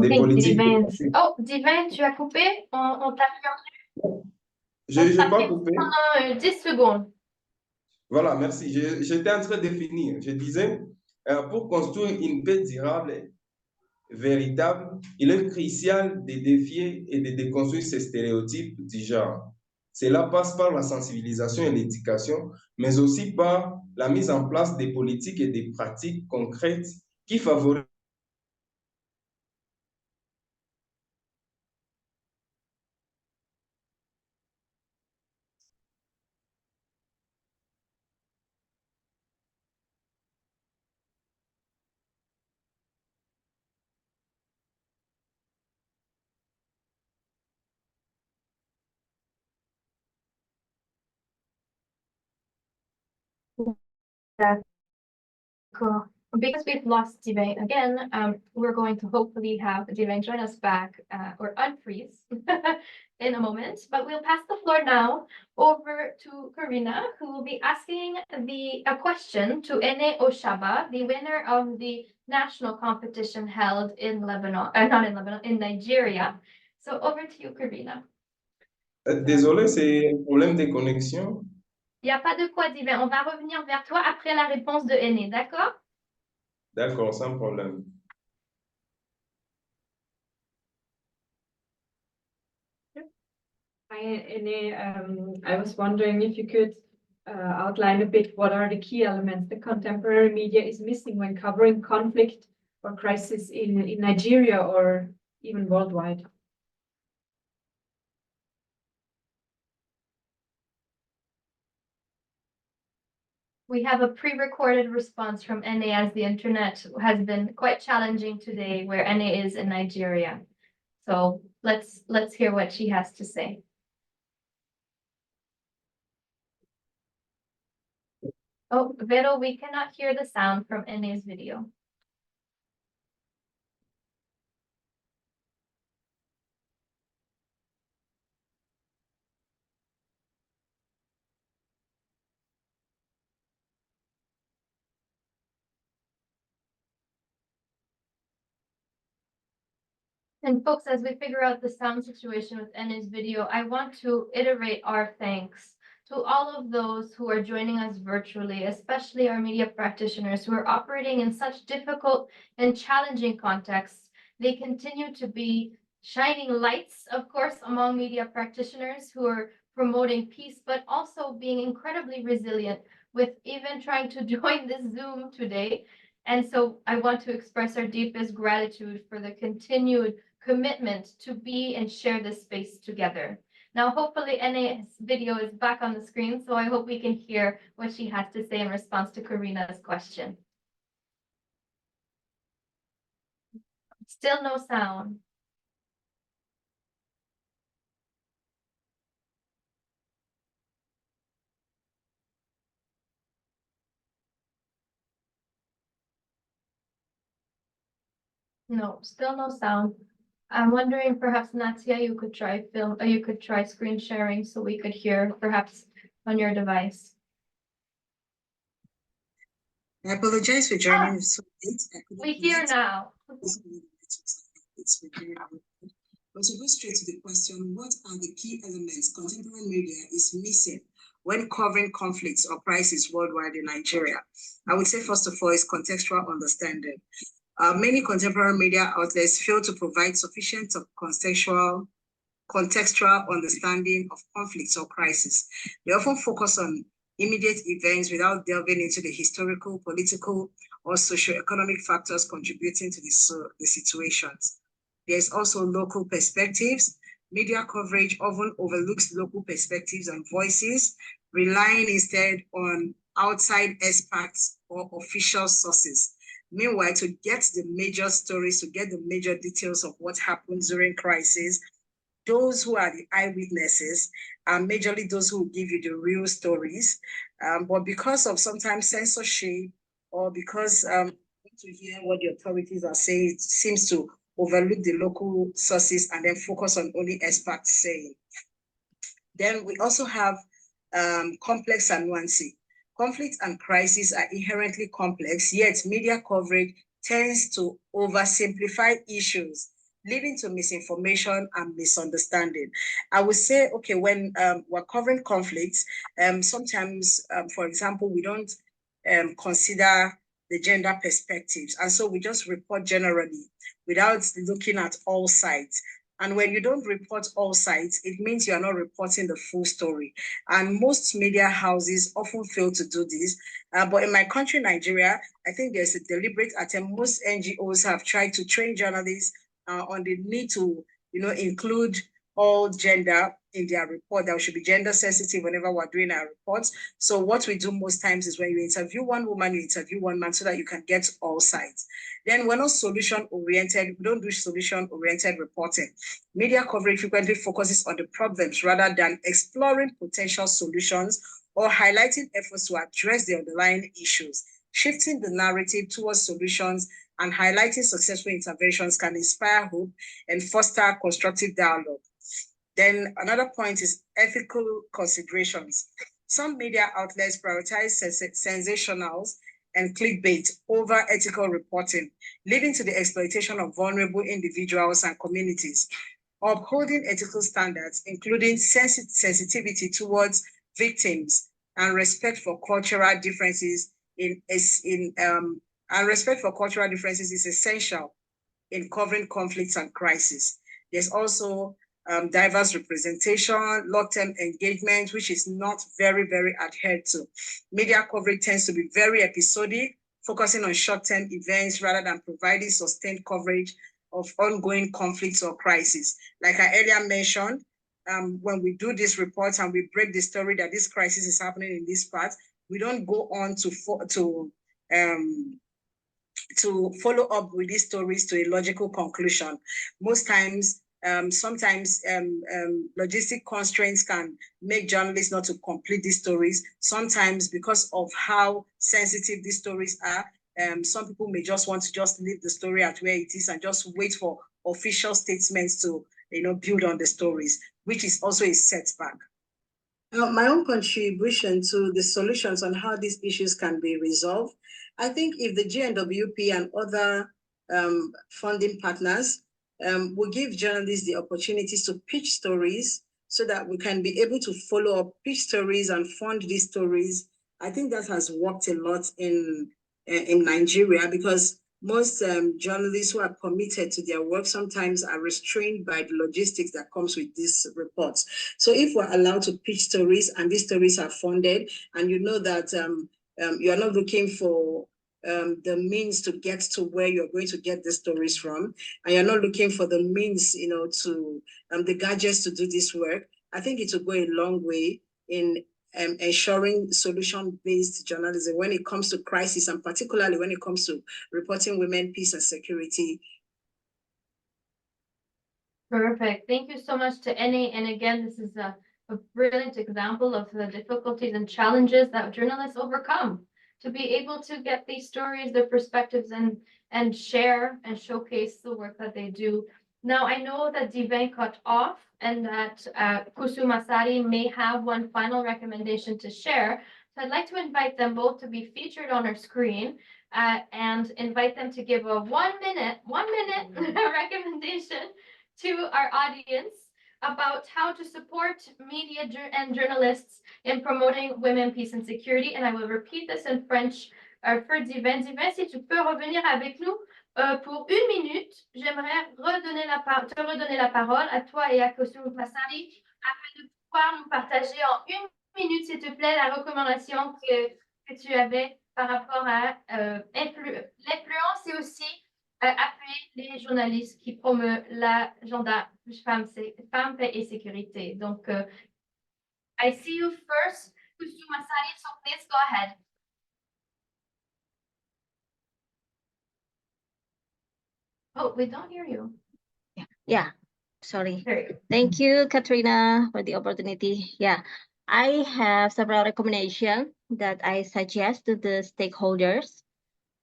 des politiques. Oh, Divin, tu as coupé? On t'a perdu? Je n'ai pas coupé. Pendant 10 secondes. Voilà, merci. J'étais en train de finir. Je disais, pour construire une paix durable, véritable, il est crucial de défier et de déconstruire ces stéréotypes du genre. Cela passe par la sensibilisation et l'éducation, mais aussi par la mise en place des politiques et des pratiques concrètes qui favorisent Cool. Because we've lost Divine again, we're going to hopefully have Divine join us back or unfreeze in a moment. But we'll pass the floor now over to Karina, who will be asking a question to Ene Oshaba, the winner of the national competition held in Lebanon, not in Lebanon, in Nigeria. So over to you, Karina. Désolé, c'est un problème de connexion. Il n'y a pas de quoi, Divin. On va revenir vers toi après la réponse de Ene, d'accord? D'accord, sans problème. Hi, Ene. I was wondering if you could outline a bit what are the key elements the contemporary media is missing when covering conflict or crisis in Nigeria or even worldwide. We have a pre-recorded response from NA as the internet has been quite challenging today where NA is in Nigeria. So let's hear what she has to say. Oh, Vero, we cannot hear the sound from NA's video. And folks, as we figure out the sound situation with NA's video, I want to iterate our thanks to all of those who are joining us virtually, especially our media practitioners who are operating in such difficult and challenging contexts. They continue to be shining lights, of course, among media practitioners who are promoting peace, but also being incredibly resilient with even trying to join this Zoom today. And so I want to express our deepest gratitude for the continued commitment to be and share this space together. Now, hopefully NA's video is back on the screen, so I hope we can hear what she has to say in response to Karina's question. Still no sound. No, still no sound. I'm wondering perhaps Natia, you could try you could try screen sharing so we could hear perhaps on your device. I apologize for joining so late. We hear now. But to go straight to the question, what are the key elements contemporary media is missing when covering conflicts or crises worldwide in Nigeria? I would say, first of all, is contextual understanding. Many contemporary media outlets fail to provide sufficient contextual understanding of conflicts or crises. They often focus on immediate events without delving into the historical, political, or socioeconomic factors contributing to the situations. There's also local perspectives. Media coverage often overlooks local perspectives and voices, relying instead on outside experts or official sources. Meanwhile, to get the major stories, to get the major details of what happens during crisis, those who are the eyewitnesses are majorly those who give you the real stories. But because of sometimes censorship or because to hear what the authorities are saying, it seems to overlook the local sources and then focus on only experts saying. Then we also have complex and nuances. Conflict and crisis are inherently complex, yet media coverage tends to oversimplify issues, leading to misinformation and misunderstanding. I would say, okay, when we're covering conflicts, sometimes, for example, we don't consider the gender perspectives. And so we just report generally without looking at all sides. And when you don't report all sides, it means you are not reporting the full story. And most media houses often fail to do this. But in my country, Nigeria, I think there's a deliberate attempt. Most NGOs have tried to train journalists on the need to, include all gender in their report. That should be gender sensitive whenever we're doing our reports. So what we do most times is when you interview one woman, you interview one man so that you can get all sides. Then we're not solution-oriented. We don't do solution-oriented reporting. Media coverage frequently focuses on the problems rather than exploring potential solutions or highlighting efforts to address the underlying issues. Shifting the narrative towards solutions and highlighting successful interventions can inspire hope and foster constructive dialogue. Then another point is ethical considerations. Some media outlets prioritize sensationals and clickbait over ethical reporting, leading to the exploitation of vulnerable individuals and communities. Upholding ethical standards, including sensitivity towards victims and respect for cultural differences is essential in covering conflicts and crises. There's also diverse representation, long-term engagement, which is not very, very adhered to. Media coverage tends to be very episodic, focusing on short-term events rather than providing sustained coverage of ongoing conflicts or crises. Like I earlier mentioned, when we do these reports and we break the story that this crisis is happening in this part, we don't go on to follow up with these stories to a logical conclusion. Most times, sometimes logistic constraints can make journalists not to complete these stories. Sometimes because of how sensitive these stories are, some people may just want to just leave the story at where it is and just wait for official statements to build on the stories, which is also a setback. My own contribution to the solutions on how these issues can be resolved, I think if the GNWP and other funding partners will give journalists the opportunities to pitch stories so that we can be able to follow up, pitch stories and fund these stories, I think that has worked a lot in Nigeria, because most journalists who are committed to their work sometimes are restrained by the logistics that comes with these reports. So if we're allowed to pitch stories and these stories are funded, and you know that you're not looking for the means to get to where you're going to get the stories from, and you're not looking for the means, to the gadgets to do this work, I think it will go a long way in ensuring solution-based journalism when it comes to crisis, and particularly when it comes to reporting women, peace, and security. Perfect. Thank you so much to Ene. And again, this is a brilliant example of the difficulties and challenges that journalists overcome to be able to get these stories, their perspectives, and share and showcase the work that they do. Now, I know that Divin cut off and that Kusu Masari may have one final recommendation to share. So I'd like to invite them both to be featured on our screen and invite them to give a one minute recommendation to our audience about how to support media and journalists in promoting women, peace, and security. And I will repeat this in French for Divin. Divin, si tu peux revenir avec nous pour 1 minute, j'aimerais te redonner la parole à toi et à Kosoum Masari afin de pouvoir nous partager en 1 minute, s'il te plaît, la recommandation que tu avais par rapport à l'influence et aussi appuyer les journalistes qui promeuvent l'agenda femmes, paix et sécurité. Donc, I see you first, Kosoum Masari, so please go ahead. Oh, we don't hear you. Yeah, sorry. Thank you, Katrina, for the opportunity. Yeah, I have several recommendations that I suggest to the stakeholders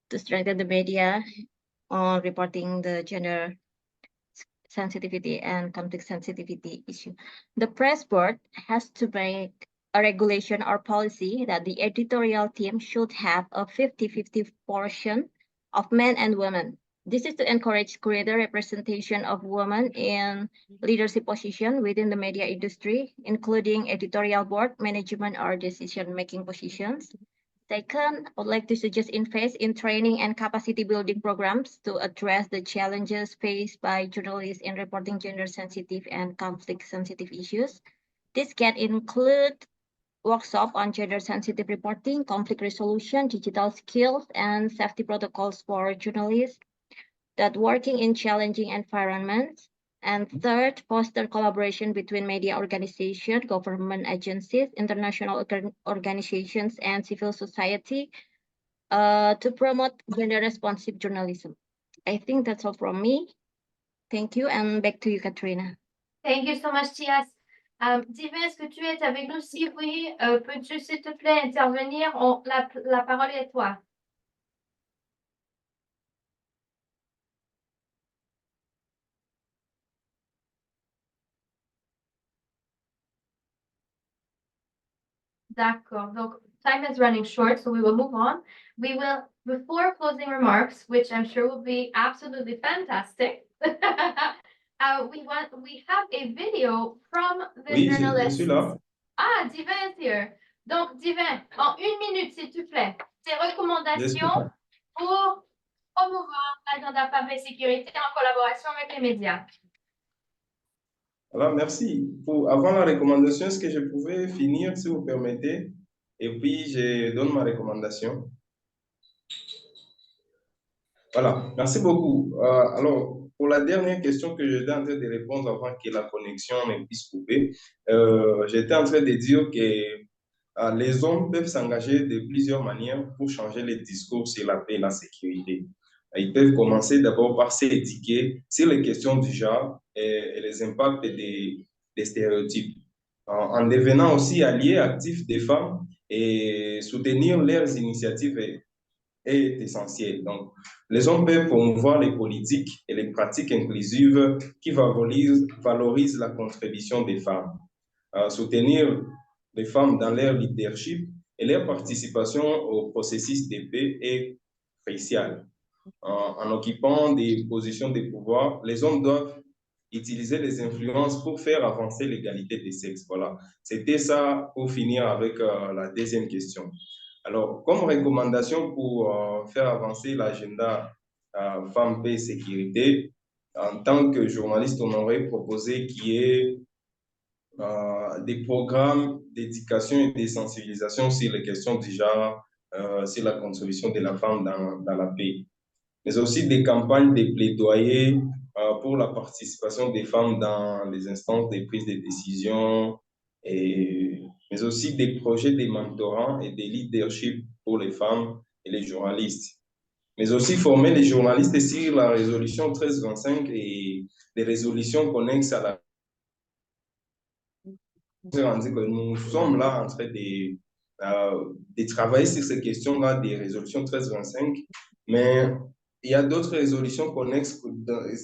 to strengthen the media on reporting the gender sensitivity and conflict sensitivity issue. The press board has to make a regulation or policy that the editorial team should have a 50-50 portion of men and women. This is to encourage greater representation of women in leadership positions within the media industry, including editorial board, management, or decision-making positions. Second, I would like to suggest invest in training and capacity building programs to address the challenges faced by journalists in reporting gender-sensitive and conflict-sensitive issues. This can include workshops on gender-sensitive reporting, conflict resolution, digital skills, and safety protocols for journalists that working in challenging environments. And third, foster collaboration between media organizations, government agencies, international organizations, and civil society to promote gender-responsive journalism. I think that's all from me. Thank you, and back to you, Katrina. Thank you so much, Tias. Divin, est-ce que tu es avec nous? Si oui, peux-tu, s'il te plaît, intervenir? La parole est à toi. D'accord. Donc, time is running short, so we will move on. We will, before closing remarks, which I'm sure will be absolutely fantastic, we have a video from the journalist. Je suis là. Ah, Divin is here. Donc, Divin, en 1 minute, s'il te plaît, tes recommandations pour promouvoir l'agenda paix et sécurité en collaboration avec les médias. Voilà, merci. Avant la recommandation, est-ce que je pouvais finir, si vous permettez? Et puis, je donne ma recommandation. Voilà, merci beaucoup. Alors, pour la dernière question que j'étais en train de répondre avant que la connexion ne puisse couper, j'étais en train de dire que les hommes peuvent s'engager de plusieurs manières pour changer les discours sur la paix et la sécurité. Ils peuvent commencer d'abord par s'éduquer sur les questions du genre et les impacts des stéréotypes, en devenant aussi alliés actifs des femmes et soutenir leurs initiatives est essentiel. Donc, les hommes peuvent promouvoir les politiques et les pratiques inclusives qui valorisent la contribution des femmes, soutenir les femmes dans leur leadership et leur participation au processus de paix est crucial. En occupant des positions de pouvoir, les hommes doivent utiliser les influences pour faire avancer l'égalité des sexes. Voilà, c'était ça pour finir avec la deuxième question. Alors, comme recommandation pour faire avancer l'agenda femmes, paix et sécurité, en tant que journaliste, on aurait proposé qu'il y ait des programmes d'éducation et de sensibilisation sur les questions du genre, sur la contribution de la femme dans la paix, mais aussi des campagnes de plaidoyer pour la participation des femmes dans les instances de prise de décision, mais aussi des projets de mentorat et de leadership pour les femmes et les journalistes, mais aussi former les journalistes sur la résolution 1325 et les résolutions connexes à la que nous sommes là en train de travailler sur ces questions-là des résolutions 1325, mais il y a d'autres résolutions connexes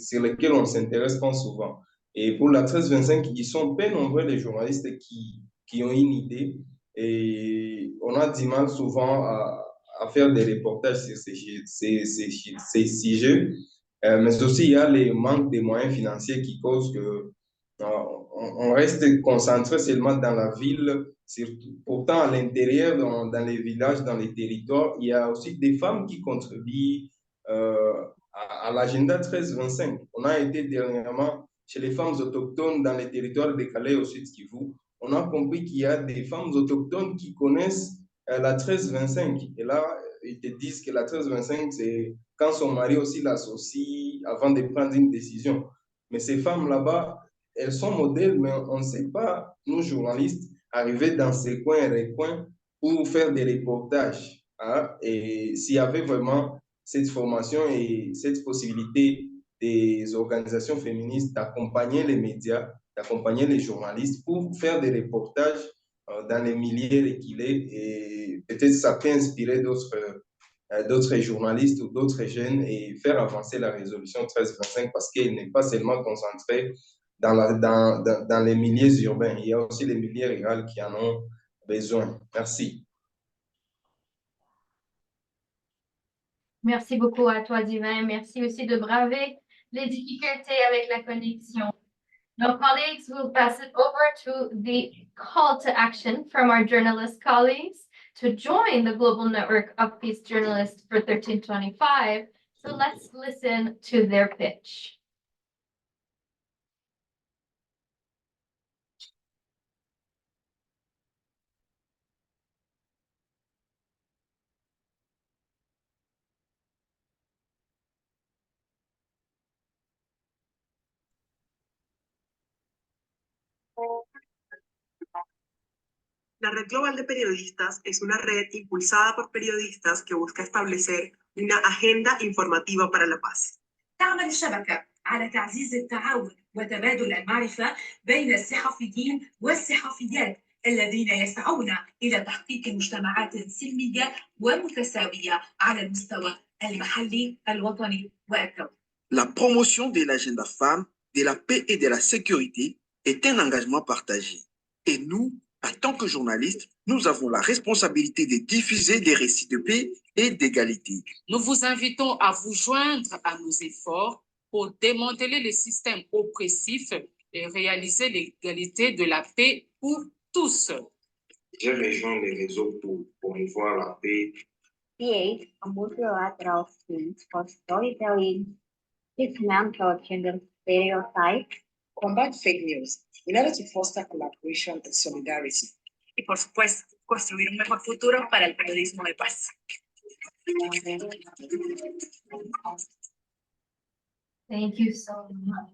sur lesquelles on ne s'intéresse pas souvent. Et pour la 1325, ils sont peu nombreux les journalistes qui ont une idée et on a du mal souvent à faire des reportages sur ces sujets. Mais aussi, il y a les manques de moyens financiers qui causent que on reste concentré seulement dans la ville. Pourtant, à l'intérieur, dans les villages, dans les territoires, il y a aussi des femmes qui contribuent à l'agenda 1325. On a été dernièrement chez les femmes autochtones dans les territoires décalés au Sud Kivu. On a compris qu'il y a des femmes autochtones qui connaissent la 1325. Et là, ils te disent que la 1325, c'est quand son mari aussi l'associe avant de prendre une décision. Mais ces femmes là-bas, elles sont modèles, mais on ne sait pas, nous journalistes, arriver dans ces coins et recoins pour faire des reportages. Hein? Et s'il y avait vraiment cette formation et cette possibilité des organisations féministes d'accompagner les médias, d'accompagner les journalistes pour faire des reportages dans les milieux reculés, et peut-être ça peut inspirer d'autres journalistes ou d'autres jeunes et faire avancer la résolution 1325 parce qu'elle n'est pas seulement concentrée dans les milieux urbains. Il y a aussi les milieux ruraux qui en ont besoin. Merci. Merci beaucoup à toi, Divin. Merci aussi de braver les difficultés avec la connexion. Now, colleagues, we'll pass it over to the call to action from our journalist colleagues to join the global network of peace journalists for 1325. So let's listen to their pitch. La Red Global de Periodistas es una red impulsada por periodistas que busca establecer una agenda informativa para la paz. تعمل الشبكة على تعزيز التعاون وتبادل المعرفة بين الصحفيين والصحفيات الذين يسعون إلى تحقيق مجتمعات سلمية ومتساوية على المستوى المحلي الوطني والدولي. La promotion de l'agenda femme, de la paix et de la sécurité est un engagement partagé. Et nous, en tant que journalistes, nous avons la responsabilité de diffuser des récits de paix et d'égalité. Nous vous invitons à vous joindre à nos efforts pour démanteler les systèmes oppressifs et réaliser l'égalité de la paix pour tous. J'ai rejoint les réseaux pour promouvoir la paix. Create a multilateral space for storytelling, dismantle gender stereotypes, combat fake news in order to foster collaboration and solidarity. Y por supuesto, construir un mejor futuro para el periodismo de paz. Thank you so much.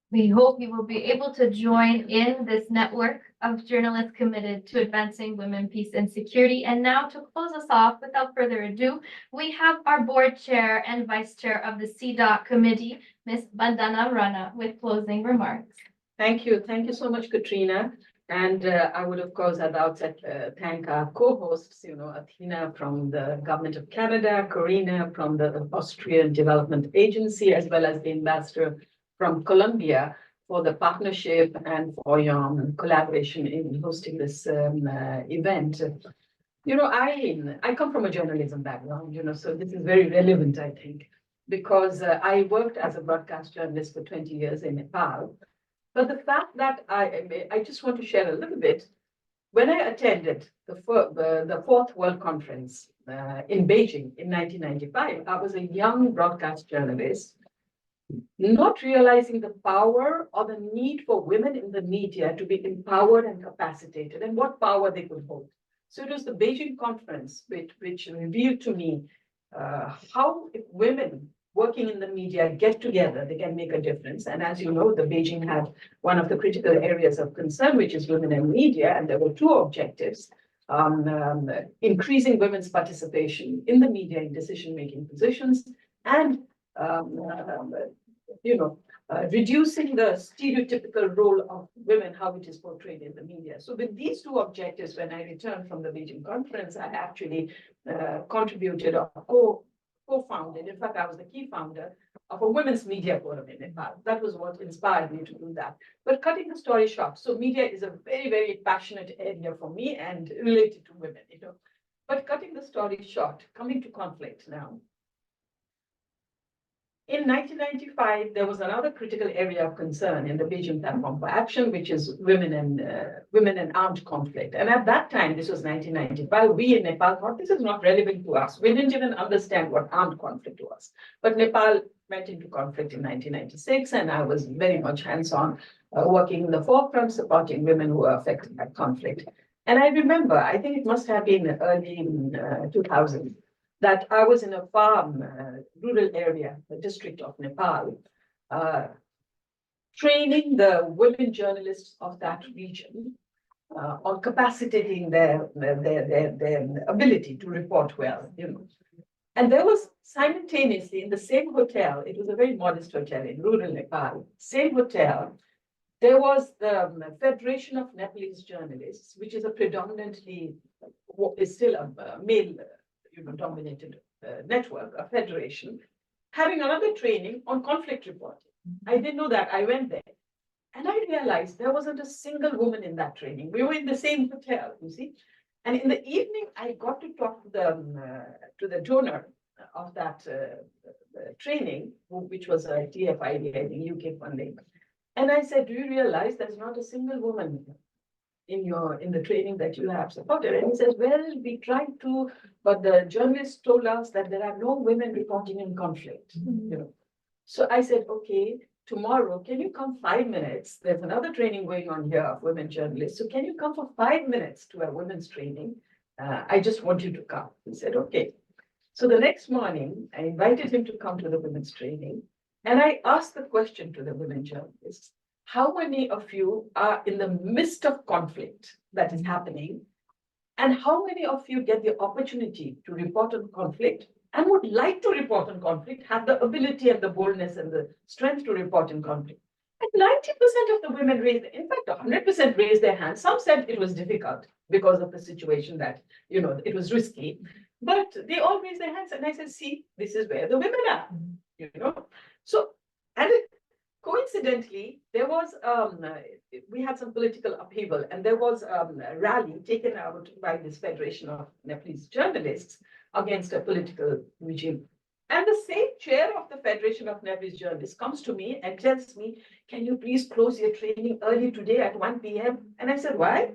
We hope you will be able to join in this network of journalists committed to advancing women, peace, and security. And now to close us off, without further ado, we have our board chair and vice chair of the CDOC committee, Ms. Bandana Rana, with closing remarks. Thank you. Thank you so much, Katrina. And I would, of course, at the outset thank our co-hosts, Athena from the Government of Canada, Corina from the Austrian Development Agency, as well as the ambassador from Colombia for the partnership and for your collaboration in hosting this event. I come from a journalism background, so this is very relevant, I think, because I worked as a broadcast journalist for 20 years in Nepal. But the fact that I just want to share a little bit, when I attended the Fourth World Conference in Beijing in 1995, I was a young broadcast journalist, not realizing the power or the need for women in the media to be empowered and capacitated and what power they could hold. So it was the Beijing conference which revealed to me how if women working in the media get together, they can make a difference. And as you know, the Beijing had one of the critical areas of concern, which is women in media, and there were two objectives: increasing women's participation in the media in decision-making positions, and reducing the stereotypical role of women, how it is portrayed in the media. So with these two objectives, when I returned from the Beijing conference, I actually contributed or co-founded, in fact, I was the key founder of a women's media forum in Nepal. That was what inspired me to do that. But cutting the story short, so media is a very, very passionate area for me and related to women, But cutting the story short, coming to conflict now. In 1995, there was another critical area of concern in the Beijing Platform for Action, which is women and armed conflict. And at that time, this was 1995, we in Nepal thought this is not relevant to us. We didn't even understand what armed conflict was. But Nepal went into conflict in 1996, and I was very much hands-on, working in the forefront, supporting women who were affected by conflict. And I remember, I think it must have been early 2000, that I was in a farm, rural area, the district of Nepal, training the women journalists of that region on capacitating their ability to report well, And there was simultaneously in the same hotel, it was a very modest hotel in rural Nepal, same hotel, there was the Federation of Nepalese Journalists, which is a predominantly, is still a male dominated network, a federation, having another training on conflict reporting. I didn't know that. I went there. And I realized there wasn't a single woman in that training. We were in the same hotel, you see. And in the evening, I got to talk to the donor of that training, which was a TFID, I think, UK funding. And I said, do you realize there's not a single woman in the training that you have supported? And he says, well, we tried to, but the journalists told us that there are no women reporting in conflict. So I said, okay, tomorrow, can you come 5 minutes? There's another training going on here of women journalists. So can you come for 5 minutes to a women's training? I just want you to come. He said, okay. So the next morning, I invited him to come to the women's training. And I asked the question to the women journalists: how many of you are in the midst of conflict that is happening? And how many of you get the opportunity to report on conflict and would like to report on conflict, have the ability and the boldness and the strength to report in conflict? And 90% of the women raised, in fact, 100% raised their hands. Some said it was difficult because of the situation that, it was risky, but they all raised their hands. And I said, see, this is where the women are, So, and coincidentally, there was, we had some political upheaval, and there was a rally taken out by this Federation of Nepalese Journalists against a political regime. And the same chair of the Federation of Nepalese Journalists comes to me and tells me, can you please close your training early today at 1 p.m.? And I said, why?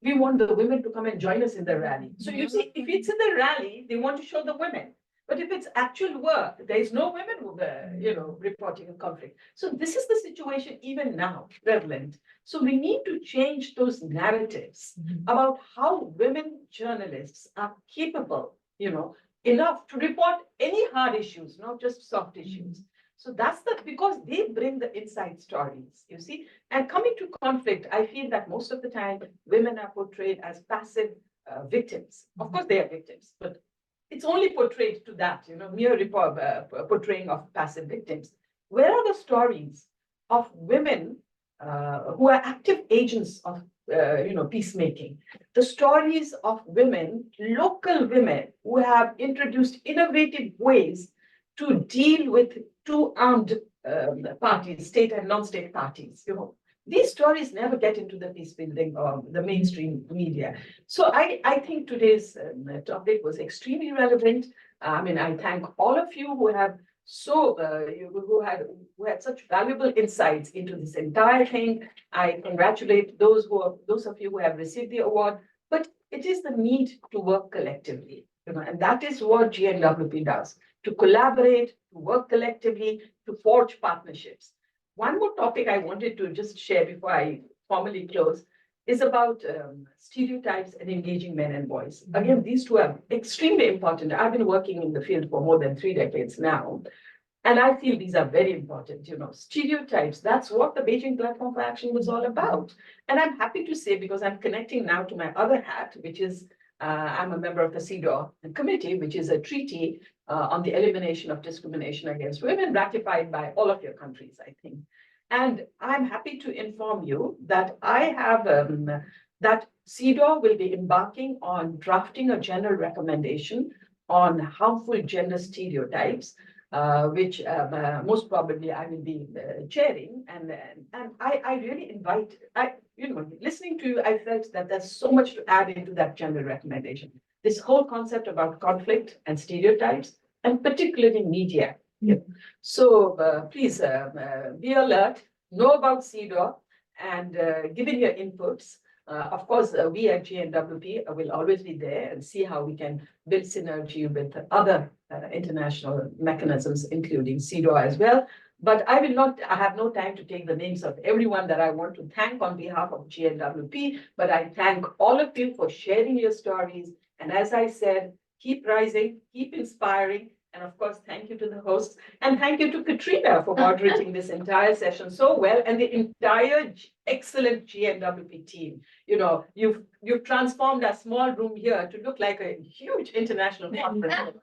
We want the women to come and join us in the rally. So you see, if it's in the rally, they want to show the women. But if it's actual work, there is no women who, reporting a conflict. So this is the situation even now, prevalent. So we need to change those narratives about how women journalists are capable, enough to report any hard issues, not just soft issues. So that's because they bring the inside stories, you see. And coming to conflict, I feel that most of the time women are portrayed as passive victims. Of course, they are victims, but it's only portrayed to that, mere portraying of passive victims. Where are the stories of women who are active agents of, peacemaking? The stories of women, local women, who have introduced innovative ways to deal with two armed parties, state and non-state parties. These stories never get into the peace building or the mainstream media. So I think today's topic was extremely relevant. I thank all of you who have who had such valuable insights into this entire thing. I congratulate those of you who have received the award. But it is the need to work collectively, and that is what GNWP does: to collaborate, to work collectively, to forge partnerships. One more topic I wanted to just share before I formally close is about stereotypes and engaging men and boys. Again, these two are extremely important. I've been working in the field for more than 3 decades now, and I feel these are very important. Stereotypes, that's what the Beijing Platform for Action was all about. And I'm happy to say, because I'm connecting now to my other hat, which is I'm a member of the CEDAW committee, which is a treaty on the elimination of discrimination against women, ratified by all of your countries, I think. And I'm happy to inform you that I have that CEDAW will be embarking on drafting a general recommendation on harmful gender stereotypes, which most probably I will be chairing. And I really invite, listening to you, I felt that there's so much to add into that general recommendation. This whole concept about conflict and stereotypes, and particularly media. So please be alert, know about CEDAW, and give in your inputs. Of course, we at GNWP will always be there and see how we can build synergy with other international mechanisms, including CEDAW as well. But I have no time to take the names of everyone that I want to thank on behalf of GNWP, but I thank all of you for sharing your stories. And as I said, keep rising, keep inspiring. And of course, thank you to the hosts, and thank you to Katrina for moderating this entire session so well, and the entire excellent GNWP team. You've transformed a small room here to look like a huge international conference.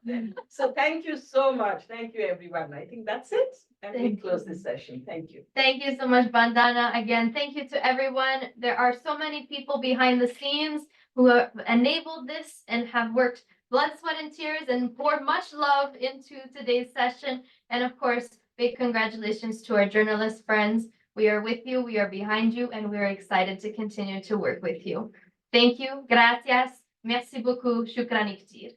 So thank you so much. Thank you, everyone. I think that's it. And we close this session. Thank you. Thank you so much, Vandana. Again, thank you to everyone. There are so many people behind the scenes who have enabled this and have worked blood, sweat, and tears and poured much love into today's session. And of course, big congratulations to our journalist friends. We are with you, we are behind you, and we are excited to continue to work with you. Thank you. Gracias. Merci beaucoup. Shukran ktir.